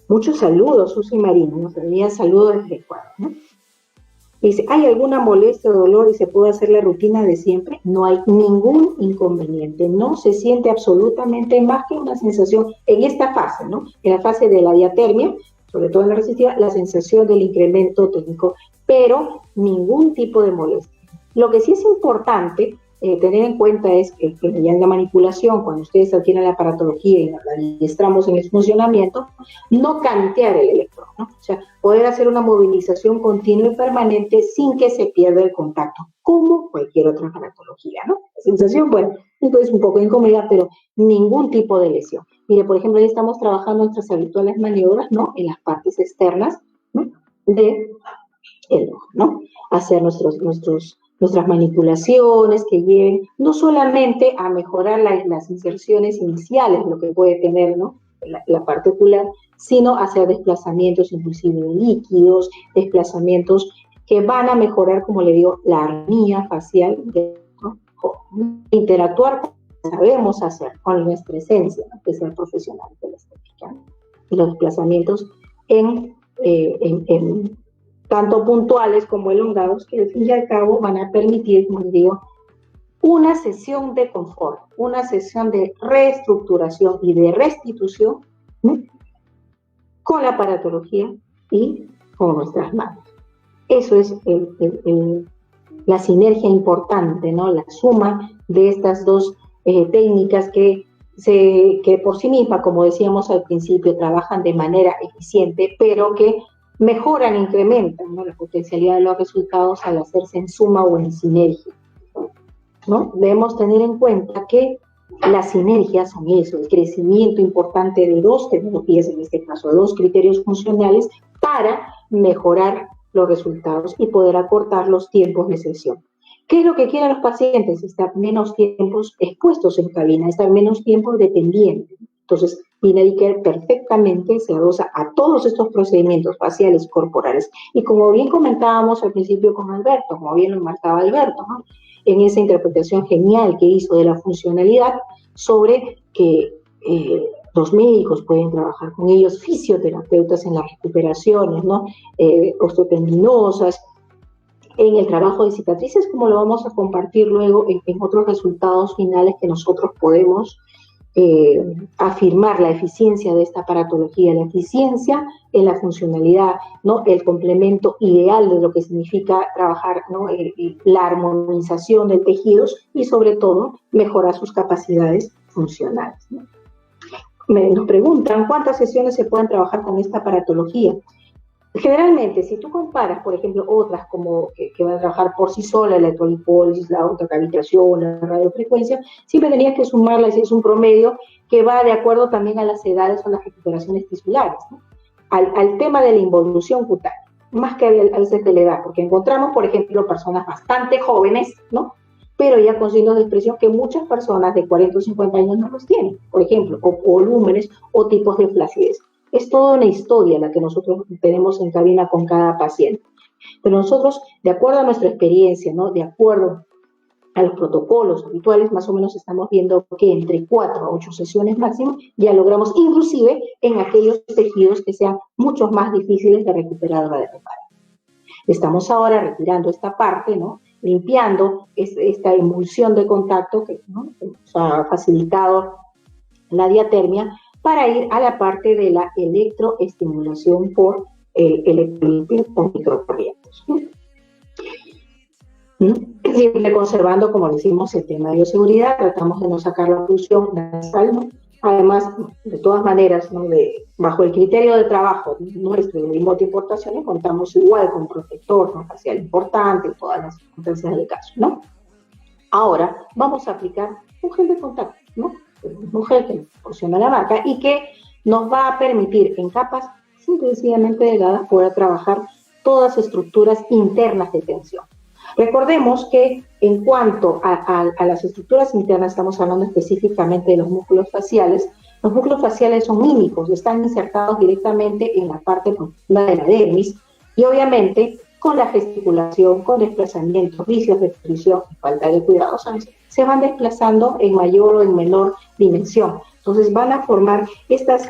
Muchos saludos, Susi Marino, nos envía saludos desde Ecuador, ¿no? Dice, ¿hay alguna molestia o dolor y se puede hacer la rutina de siempre? No hay ningún inconveniente, no se siente absolutamente más que una sensación en esta fase, ¿no? En la fase de la diatermia, sobre todo en la resistiva, la sensación del incremento tónico, pero ningún tipo de molestia. Lo que sí es importante tener en cuenta es que ya en la manipulación, cuando ustedes adquieren la aparatología y la adiestramos en el funcionamiento, no cantear el electrodo, ¿no? O sea, poder hacer una movilización continua y permanente sin que se pierda el contacto, como cualquier otra aparatología, ¿no? La sensación, bueno, entonces un poco incómoda, pero ningún tipo de lesión. Mire, por ejemplo, ahí estamos trabajando nuestras habituales maniobras, ¿no? En las partes externas, ¿no? del ojo, ¿no? Hacer nuestras manipulaciones que lleven no solamente a mejorar las inserciones iniciales, lo que puede tener, ¿no? la parte ocular, sino hacer desplazamientos inclusive de líquidos, desplazamientos que van a mejorar, como le digo, la armonía facial, ¿no? Interactuar con lo que sabemos hacer, con nuestra esencia, ¿no? que es el profesional de la estética, ¿no? y los desplazamientos en tanto puntuales como elongados, que al fin y al cabo van a permitir, como les digo, una sesión de confort, una sesión de reestructuración y de restitución, ¿no? con la aparatología y con nuestras manos. Eso es la sinergia importante, ¿no? La suma de estas dos técnicas que por sí mismas, como decíamos al principio, trabajan de manera eficiente, pero que mejoran, incrementan, ¿no?, la potencialidad de los resultados al hacerse en suma o en sinergia, ¿no? Debemos tener en cuenta que las sinergias son eso, el crecimiento importante de dos tecnologías, en este caso dos criterios funcionales, para mejorar los resultados y poder acortar los tiempos de sesión. ¿Qué es lo que quieren los pacientes? Estar menos tiempos expuestos en cabina, estar menos tiempo dependientes. Entonces, Vinadicare perfectamente se adosa a todos estos procedimientos faciales corporales. Y como bien comentábamos al principio con Alberto, como bien lo marcaba Alberto, ¿no?, en esa interpretación genial que hizo de la funcionalidad, sobre que los médicos pueden trabajar con ellos, fisioterapeutas en las recuperaciones, ¿no?, osteotendinosas, en el trabajo de cicatrices, como lo vamos a compartir luego en otros resultados finales que nosotros podemos afirmar la eficiencia de esta aparatología, la eficiencia en la funcionalidad, ¿no?, el complemento ideal de lo que significa trabajar, ¿no?, la armonización de tejidos y sobre todo mejorar sus capacidades funcionales, ¿no? Nos preguntan cuántas sesiones se pueden trabajar con esta aparatología. Generalmente, si tú comparas, por ejemplo, otras como que van a trabajar por sí sola, la electrolipólisis, la autocavitación, la radiofrecuencia, siempre tenías que sumarla, y es un promedio que va de acuerdo también a las edades o las recuperaciones tisulares, ¿no?, al tema de la involución cutánea, más que a veces de la edad, porque encontramos, por ejemplo, personas bastante jóvenes, ¿no?, pero ya con signos de expresión que muchas personas de 40 o 50 años no los tienen, por ejemplo, o volúmenes o tipos de flacidez. Es toda una historia la que nosotros tenemos en cabina con cada paciente. Pero nosotros, de acuerdo a nuestra experiencia, ¿no?, de acuerdo a los protocolos habituales, más o menos estamos viendo que entre 4 a 8 sesiones máximo ya logramos, inclusive en aquellos tejidos que sean mucho más difíciles de recuperar o de reparar. Estamos ahora retirando esta parte, ¿no?, limpiando esta emulsión de contacto que, ¿no?, nos ha facilitado la diatermia, para ir a la parte de la electroestimulación por electrolipio o microcorrientes. Siempre conservando, como decimos, el tema de bioseguridad, tratamos de no sacar la oclusión nasal, ¿no? Además, de todas maneras, ¿no?, bajo el criterio de trabajo nuestro de remote importaciones, contamos igual con protector, ¿no?, facial importante, todas las circunstancias del caso, ¿no? Ahora vamos a aplicar un gel de contacto, ¿no?, un gel que proporciona la marca y que nos va a permitir en capas simple y sencillamente delgadas poder trabajar todas las estructuras internas de tensión. Recordemos que en cuanto a las estructuras internas, estamos hablando específicamente de los músculos faciales. Los músculos faciales son mímicos, están insertados directamente en la parte profunda de la dermis y obviamente con la gesticulación, con desplazamientos, vicios de expresión y falta de cuidado, ¿sabes?, se van desplazando en mayor o en menor dimensión. Entonces van a formar estas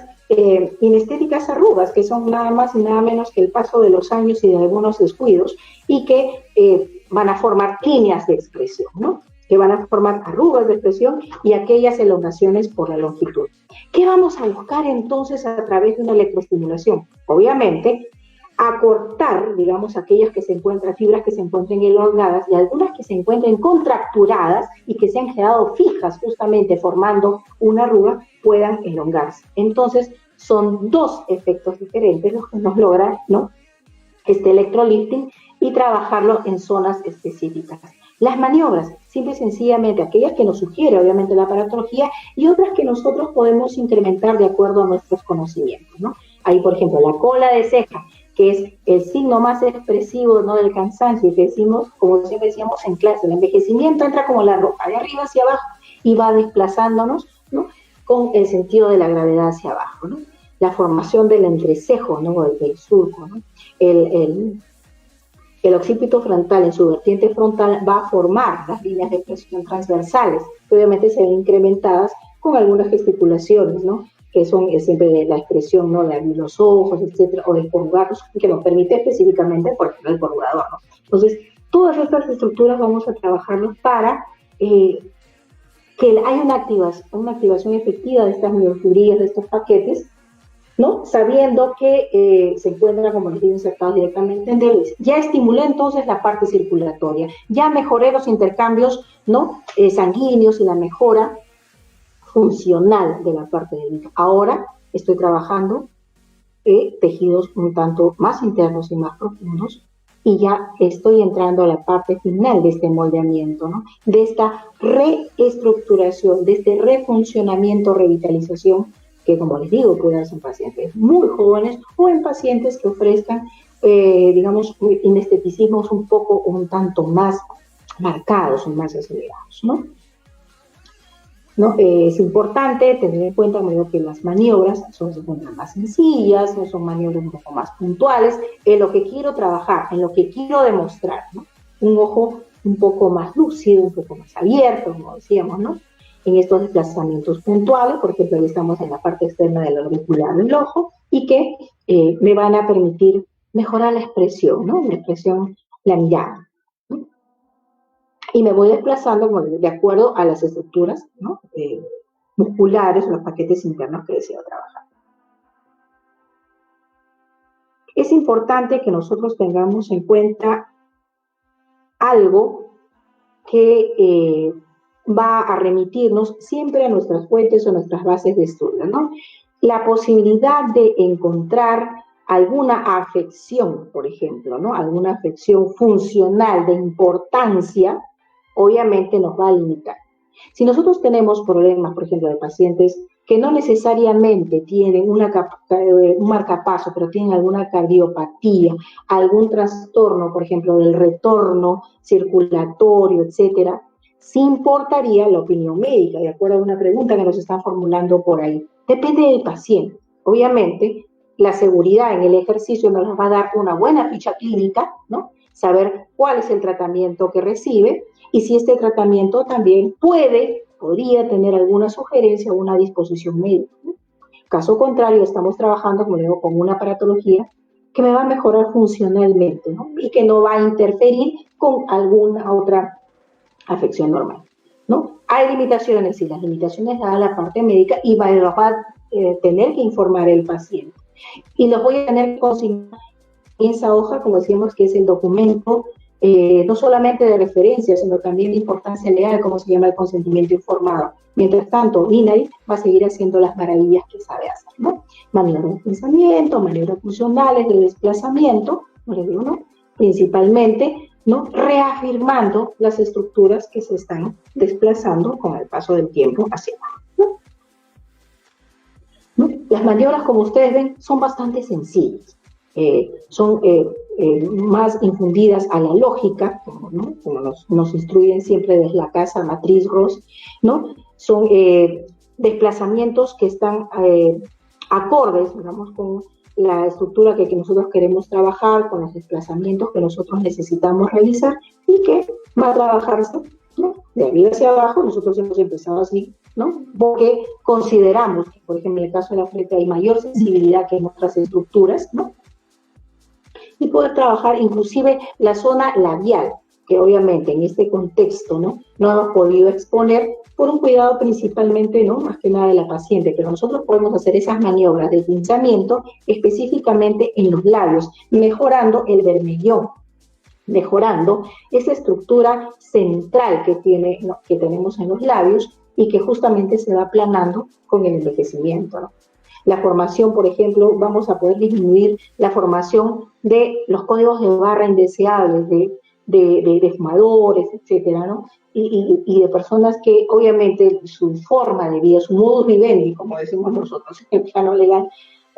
inestéticas arrugas, que son nada más y nada menos que el paso de los años y de algunos descuidos, y que van a formar líneas de expresión, ¿no?, que van a formar arrugas de expresión y aquellas elongaciones por la longitud. ¿Qué vamos a buscar entonces a través de una electroestimulación? Obviamente, acortar, digamos, aquellas que se encuentran, fibras que se encuentren elongadas y algunas que se encuentren contracturadas y que se han quedado fijas justamente formando una arruga, puedan elongarse. Entonces, son dos efectos diferentes los que nos logran, ¿no?, este electrolifting y trabajarlo en zonas específicas. Las maniobras, simple y sencillamente, aquellas que nos sugiere obviamente la aparatología y otras que nosotros podemos incrementar de acuerdo a nuestros conocimientos, ¿no? Hay, por ejemplo, la cola de ceja, que es el signo más expresivo, ¿no?, del cansancio, que decimos, como siempre decíamos en clase, el envejecimiento entra como la ropa, de arriba hacia abajo, y va desplazándonos, ¿no?, con el sentido de la gravedad hacia abajo, ¿no? La formación del entrecejo, ¿no?, del surco, ¿no? El occipito frontal en su vertiente frontal va a formar las líneas de expresión transversales, que obviamente se ven incrementadas con algunas gesticulaciones, ¿no?, que son siempre de la expresión, ¿no?, de abrir los ojos, etcétera, o de corrugarlos, que nos permite específicamente, por ejemplo, el corrugador, ¿no? Entonces, todas estas estructuras vamos a trabajarlos para que haya una activación efectiva de estas miofibrillas, de estos paquetes, ¿no? Sabiendo que se encuentran, como les digo, insertados directamente en débiles. Ya estimulé entonces la parte circulatoria, ya mejoré los intercambios, ¿no? Sanguíneos y la mejora funcional de la parte médica. Ahora estoy trabajando tejidos un tanto más internos y más profundos, y ya estoy entrando a la parte final de este moldeamiento, ¿no? De esta reestructuración, de este refuncionamiento, revitalización, que como les digo, puede darse en pacientes muy jóvenes o en pacientes que ofrezcan, digamos, inesteticismos un poco, un tanto más marcados, más acelerados, ¿no? ¿No? Es importante tener en cuenta, como digo, que las maniobras son más sencillas, no son maniobras un poco más puntuales, en lo que quiero trabajar, en lo que quiero demostrar, ¿no? Un ojo un poco más lúcido, un poco más abierto, como decíamos, ¿no? En estos desplazamientos puntuales, por ejemplo, ahí estamos en la parte externa del auricular del ojo, y que me van a permitir mejorar la expresión, ¿no? La expresión, la mirada. Y me voy desplazando de acuerdo a las estructuras, ¿no? Musculares o los paquetes internos que deseo trabajar. Es importante que nosotros tengamos en cuenta algo que va a remitirnos siempre a nuestras fuentes o nuestras bases de estudio, ¿no? La posibilidad de encontrar alguna afección, por ejemplo, ¿no? Alguna afección funcional de importancia, obviamente nos va a limitar. Si nosotros tenemos problemas, por ejemplo, de pacientes que no necesariamente tienen un marcapaso, pero tienen alguna cardiopatía, algún trastorno, por ejemplo, del retorno circulatorio, etcétera, sí importaría la opinión médica, de acuerdo a una pregunta que nos están formulando por ahí. Depende del paciente. Obviamente, la seguridad en el ejercicio nos va a dar una buena ficha clínica, ¿no? Saber cuál es el tratamiento que recibe, y si este tratamiento también podría tener alguna sugerencia o una disposición médica. Caso contrario, estamos trabajando, como digo, con una aparatología que me va a mejorar funcionalmente, ¿no? Y que no va a interferir con alguna otra afección normal, ¿no? Hay limitaciones, y las limitaciones las da la parte médica, y va a tener que informar el paciente. Y los voy a tener que consignar en esa hoja, como decíamos, que es el documento no solamente de referencia, sino también de importancia legal, como se llama el consentimiento informado. Mientras tanto, INAI va a seguir haciendo las maravillas que sabe hacer, ¿no? Maniobras de pensamiento, maniobras funcionales de desplazamiento, ¿no? Principalmente, ¿no? Reafirmando las estructuras que se están desplazando con el paso del tiempo hacia abajo, ¿no? Las maniobras, como ustedes ven, son bastante sencillas. Son más infundidas a la lógica, ¿no? Como nos instruyen siempre desde la casa matriz Ross, ¿no? Son desplazamientos que están acordes, digamos, con la estructura que nosotros queremos trabajar, con los desplazamientos que nosotros necesitamos realizar, y que va a trabajarse, ¿no? De arriba hacia abajo. Nosotros hemos empezado así, ¿no? Porque consideramos que, por ejemplo, en el caso de la frente hay mayor sensibilidad que en otras estructuras, ¿no? Y poder trabajar inclusive la zona labial, que obviamente en este contexto, ¿no? No hemos podido exponer por un cuidado principalmente, ¿no? Más que nada de la paciente, pero nosotros podemos hacer esas maniobras de pinzamiento específicamente en los labios, mejorando el bermellón, mejorando esa estructura central que tenemos en los labios, y que justamente se va aplanando con el envejecimiento, ¿no? La formación, por ejemplo, vamos a poder disminuir la formación de los códigos de barra indeseables, de fumadores, etcétera, ¿no? Y de personas que obviamente su forma de vida, su modus vivendi, como decimos nosotros en el plano legal,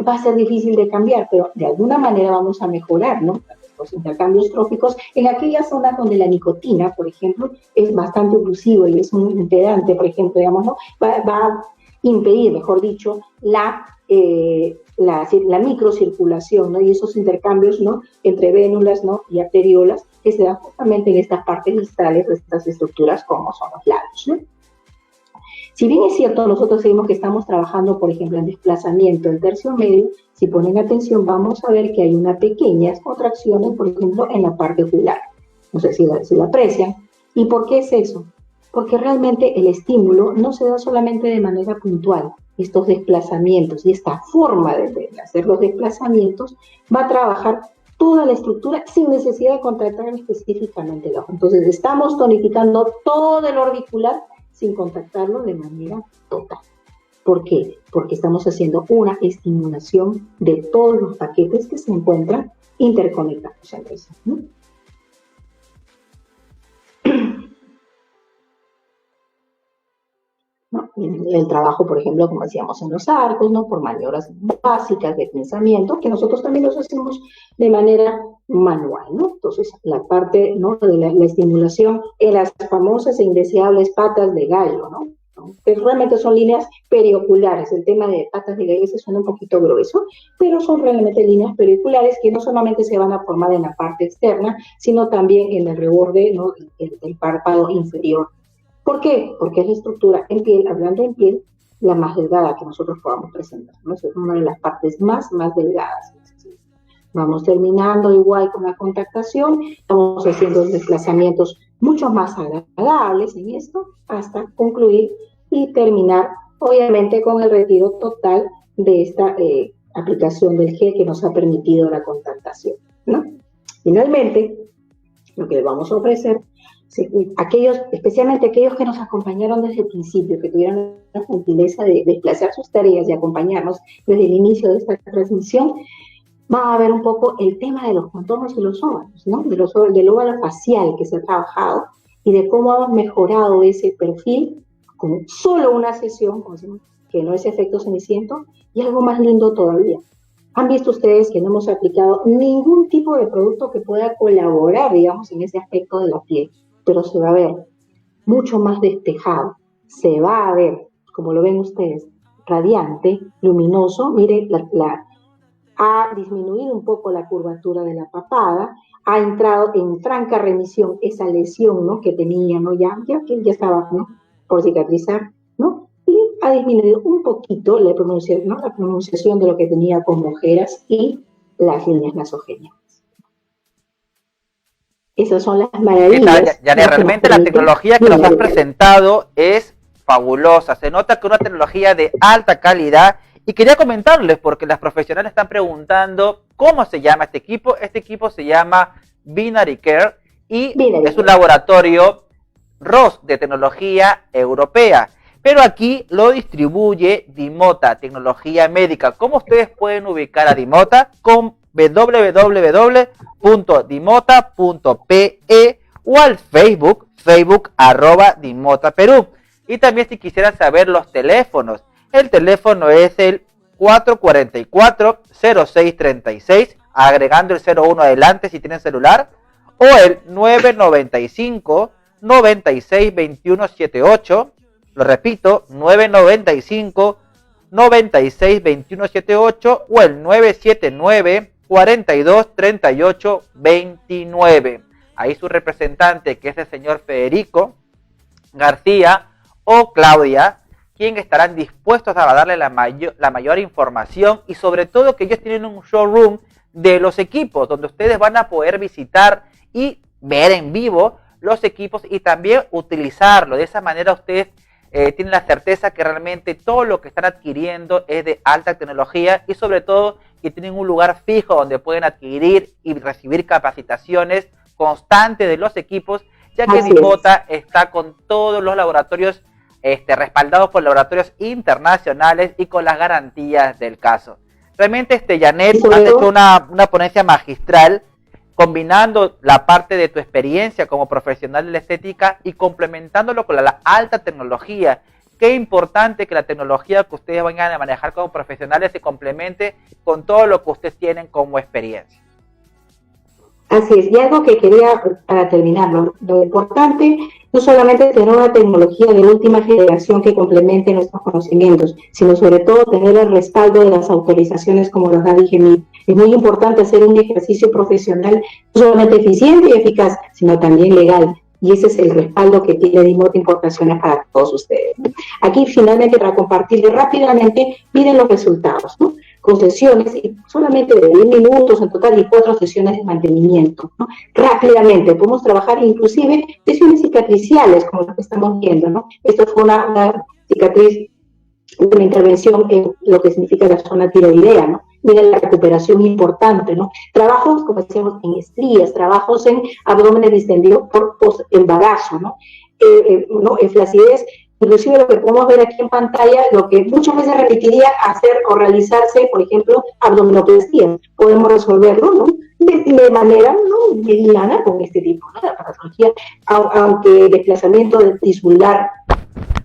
va a ser difícil de cambiar, pero de alguna manera vamos a mejorar, ¿no? Los intercambios tróficos en aquellas zonas donde la nicotina, por ejemplo, es bastante oclusivo y es un impedante, por ejemplo, digamos, ¿no? Va a impedir, mejor dicho, la microcirculación, ¿no? Y esos intercambios, ¿no? Entre vénulas, ¿no? Y arteriolas, que se dan justamente en estas partes distales de estas estructuras, como son los labios, ¿no? Si bien es cierto, nosotros seguimos que estamos trabajando, por ejemplo, en desplazamiento del tercio medio, si ponen atención, vamos a ver que hay unas pequeñas contracciones, por ejemplo, en la parte ocular. No sé si la aprecian. ¿Y por qué es eso? Porque realmente el estímulo no se da solamente de manera puntual, estos desplazamientos y esta forma de hacer los desplazamientos va a trabajar toda la estructura sin necesidad de contactar específicamente el ojo. Entonces estamos tonificando todo el orbicular sin contactarlo de manera total. ¿Por qué? Porque estamos haciendo una estimulación de todos los paquetes que se encuentran interconectados entre sí, ¿no? ¿No? El trabajo, por ejemplo, como decíamos en los arcos, ¿no? Por maniobras básicas de pensamiento, que nosotros también los hacemos de manera manual, ¿no? Entonces, la parte, ¿no? de la estimulación en las famosas e indeseables patas de gallo, ¿no? Que realmente son líneas perioculares. El tema de patas de gallo se suena un poquito grueso, pero son realmente líneas perioculares que no solamente se van a formar en la parte externa, sino también en el reborde, ¿no? el párpado inferior. ¿Por qué? Porque es la estructura en piel, hablando en piel, la más delgada que nosotros podamos presentar, ¿no? Es una de las partes más delgadas. Vamos terminando igual con la contactación, estamos haciendo desplazamientos mucho más agradables en esto, hasta concluir y terminar, obviamente, con el retiro total de esta aplicación del gel que nos ha permitido la contactación, ¿no? Finalmente, lo que les vamos a ofrecer, especialmente aquellos que nos acompañaron desde el principio, que tuvieron la gentileza de desplazar sus tareas y acompañarnos desde el inicio de esta transmisión, va a ver un poco el tema de los contornos y los óvalos, ¿no? Del óvalo facial que se ha trabajado y de cómo hemos mejorado ese perfil con solo una sesión, como decimos, que no es efecto ceniciento, y algo más lindo todavía. Han visto ustedes que no hemos aplicado ningún tipo de producto que pueda colaborar, digamos, en ese aspecto de la piel, pero se va a ver mucho más despejado, se va a ver, como lo ven ustedes, radiante, luminoso. Mire, ha disminuido un poco la curvatura de la papada, ha entrado en franca remisión esa lesión, ¿no? que tenía, ¿no? ya estaba, ¿no? por cicatrizar, ¿no? Y ha disminuido un poquito la pronunciación de lo que tenía como ojeras y las líneas nasogénicas. Esas son las maravillas. Yané, realmente la tecnología que nos has presentado es fabulosa. Se nota que es una tecnología de alta calidad. Y quería comentarles, porque las profesionales están preguntando cómo se llama este equipo. Este equipo se llama Binary Care y es un laboratorio ROS de tecnología europea. Pero aquí lo distribuye Dimota, tecnología médica. ¿Cómo ustedes pueden ubicar a Dimota? Con www.dimota.pe o al Facebook @Dimota Perú. Y también si quisieran saber los teléfonos, el teléfono es el 444-0636, agregando el 01 adelante si tienen celular, o el 995-962178, lo repito, 995-962178 o el 979-423829. Ahí su representante, que es el señor Federico García o Claudia, quien estarán dispuestos a darle la mayor información, y sobre todo que ellos tienen un showroom de los equipos donde ustedes van a poder visitar y ver en vivo los equipos y también utilizarlo. De esa manera ustedes tienen la certeza que realmente todo lo que están adquiriendo es de alta tecnología, y sobre todo que tienen un lugar fijo donde pueden adquirir y recibir capacitaciones constantes de los equipos, ya que Dimota está con todos los laboratorios respaldados por laboratorios internacionales y con las garantías del caso. Realmente, Yanet, has hecho una ponencia magistral, combinando la parte de tu experiencia como profesional de la estética y complementándolo con la alta tecnología. Qué importante que la tecnología que ustedes vayan a manejar como profesionales se complemente con todo lo que ustedes tienen como experiencia. Así es, y algo que quería para terminar, lo importante no solamente tener una tecnología de última generación que complemente nuestros conocimientos, sino sobre todo tener el respaldo de las autorizaciones como los da DGMIT. Es muy importante hacer un ejercicio profesional no solamente eficiente y eficaz, sino también legal. Y ese es el respaldo que tiene Dimota Importaciones para todos ustedes. Aquí finalmente, para compartirles rápidamente, miren los resultados, ¿no? Con sesiones y solamente de 10 minutos en total y 4 sesiones de mantenimiento, ¿no? Rápidamente podemos trabajar inclusive sesiones cicatriciales como lo que estamos viendo, ¿no? Esto fue una cicatriz una intervención en lo que significa la zona tiroidea, ¿no? Mira la recuperación importante, ¿no? Trabajos, como decíamos, en estrías, trabajos en abdómenes distendidos por post-embarazo, ¿no? ¿No? En flacidez, inclusive lo que podemos ver aquí en pantalla, lo que muchas veces repetiría hacer o realizarse, por ejemplo, abdominoplastia. Podemos resolverlo, ¿no? De manera no mediana con este tipo, ¿no? La patología, aunque el desplazamiento tisular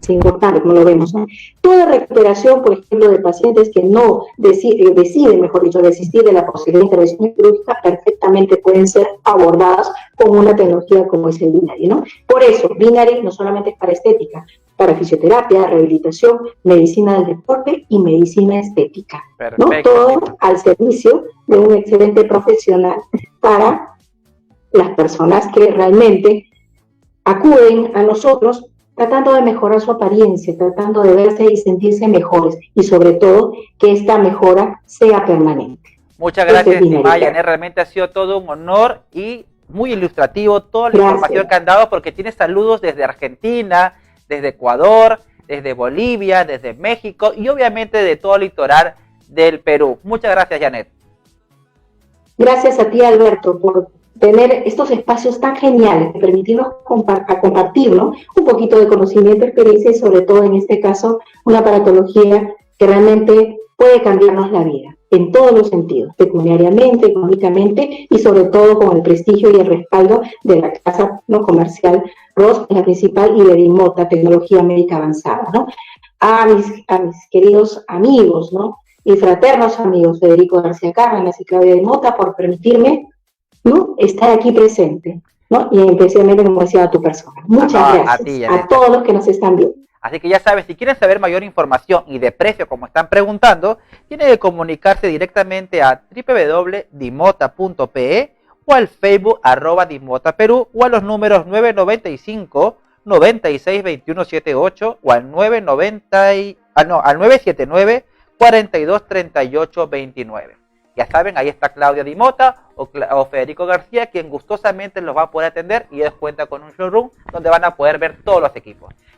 es importante, como lo vemos, ¿no? Toda recuperación, por ejemplo, de pacientes que no deciden, mejor dicho, desistir de la posibilidad de intervención quirúrgica, perfectamente pueden ser abordadas con una tecnología como es el Binary, ¿no? Por eso, Binary no solamente es para estética, para fisioterapia, rehabilitación, medicina del deporte y medicina estética, ¿no? Todo al servicio de un excelente profesional para las personas que realmente acuden a nosotros tratando de mejorar su apariencia, tratando de verse y sentirse mejores y sobre todo que esta mejora sea permanente. Muchas gracias, estimada Janet, realmente ha sido todo un honor y muy ilustrativo toda la información que han dado, porque tiene saludos desde Argentina, desde Ecuador, desde Bolivia, desde México y obviamente de todo el litoral del Perú. Muchas gracias, Janet. Gracias a ti, Alberto, por tener estos espacios tan geniales, permitirnos compartir, ¿no? Un poquito de conocimiento, experiencia y sobre todo en este caso una paratología que realmente puede cambiarnos la vida en todos los sentidos, pecuniariamente, económicamente y sobre todo con el prestigio y el respaldo de la casa no comercial ROS, la principal, y de DIMOTA, Tecnología Médica Avanzada, ¿no? A mis queridos amigos, ¿no? Y fraternos amigos, Federico García Cárdenas y Claudia DIMOTA, por permitirme, ¿no?, estar aquí presente, ¿no? Y especialmente, como decía, a tu persona. Muchas gracias a todos los que nos están viendo. Así que ya sabes, si quieren saber mayor información y de precio, como están preguntando, tienen que comunicarse directamente a www.dimota.pe o al Facebook @DimotaPerú o a los números 995 96 21 78 o al 979 42 38 29. Ya saben, ahí está Claudia DIMOTA o Federico García, quien gustosamente los va a poder atender, y ellos cuentan con un showroom donde van a poder ver todos los equipos.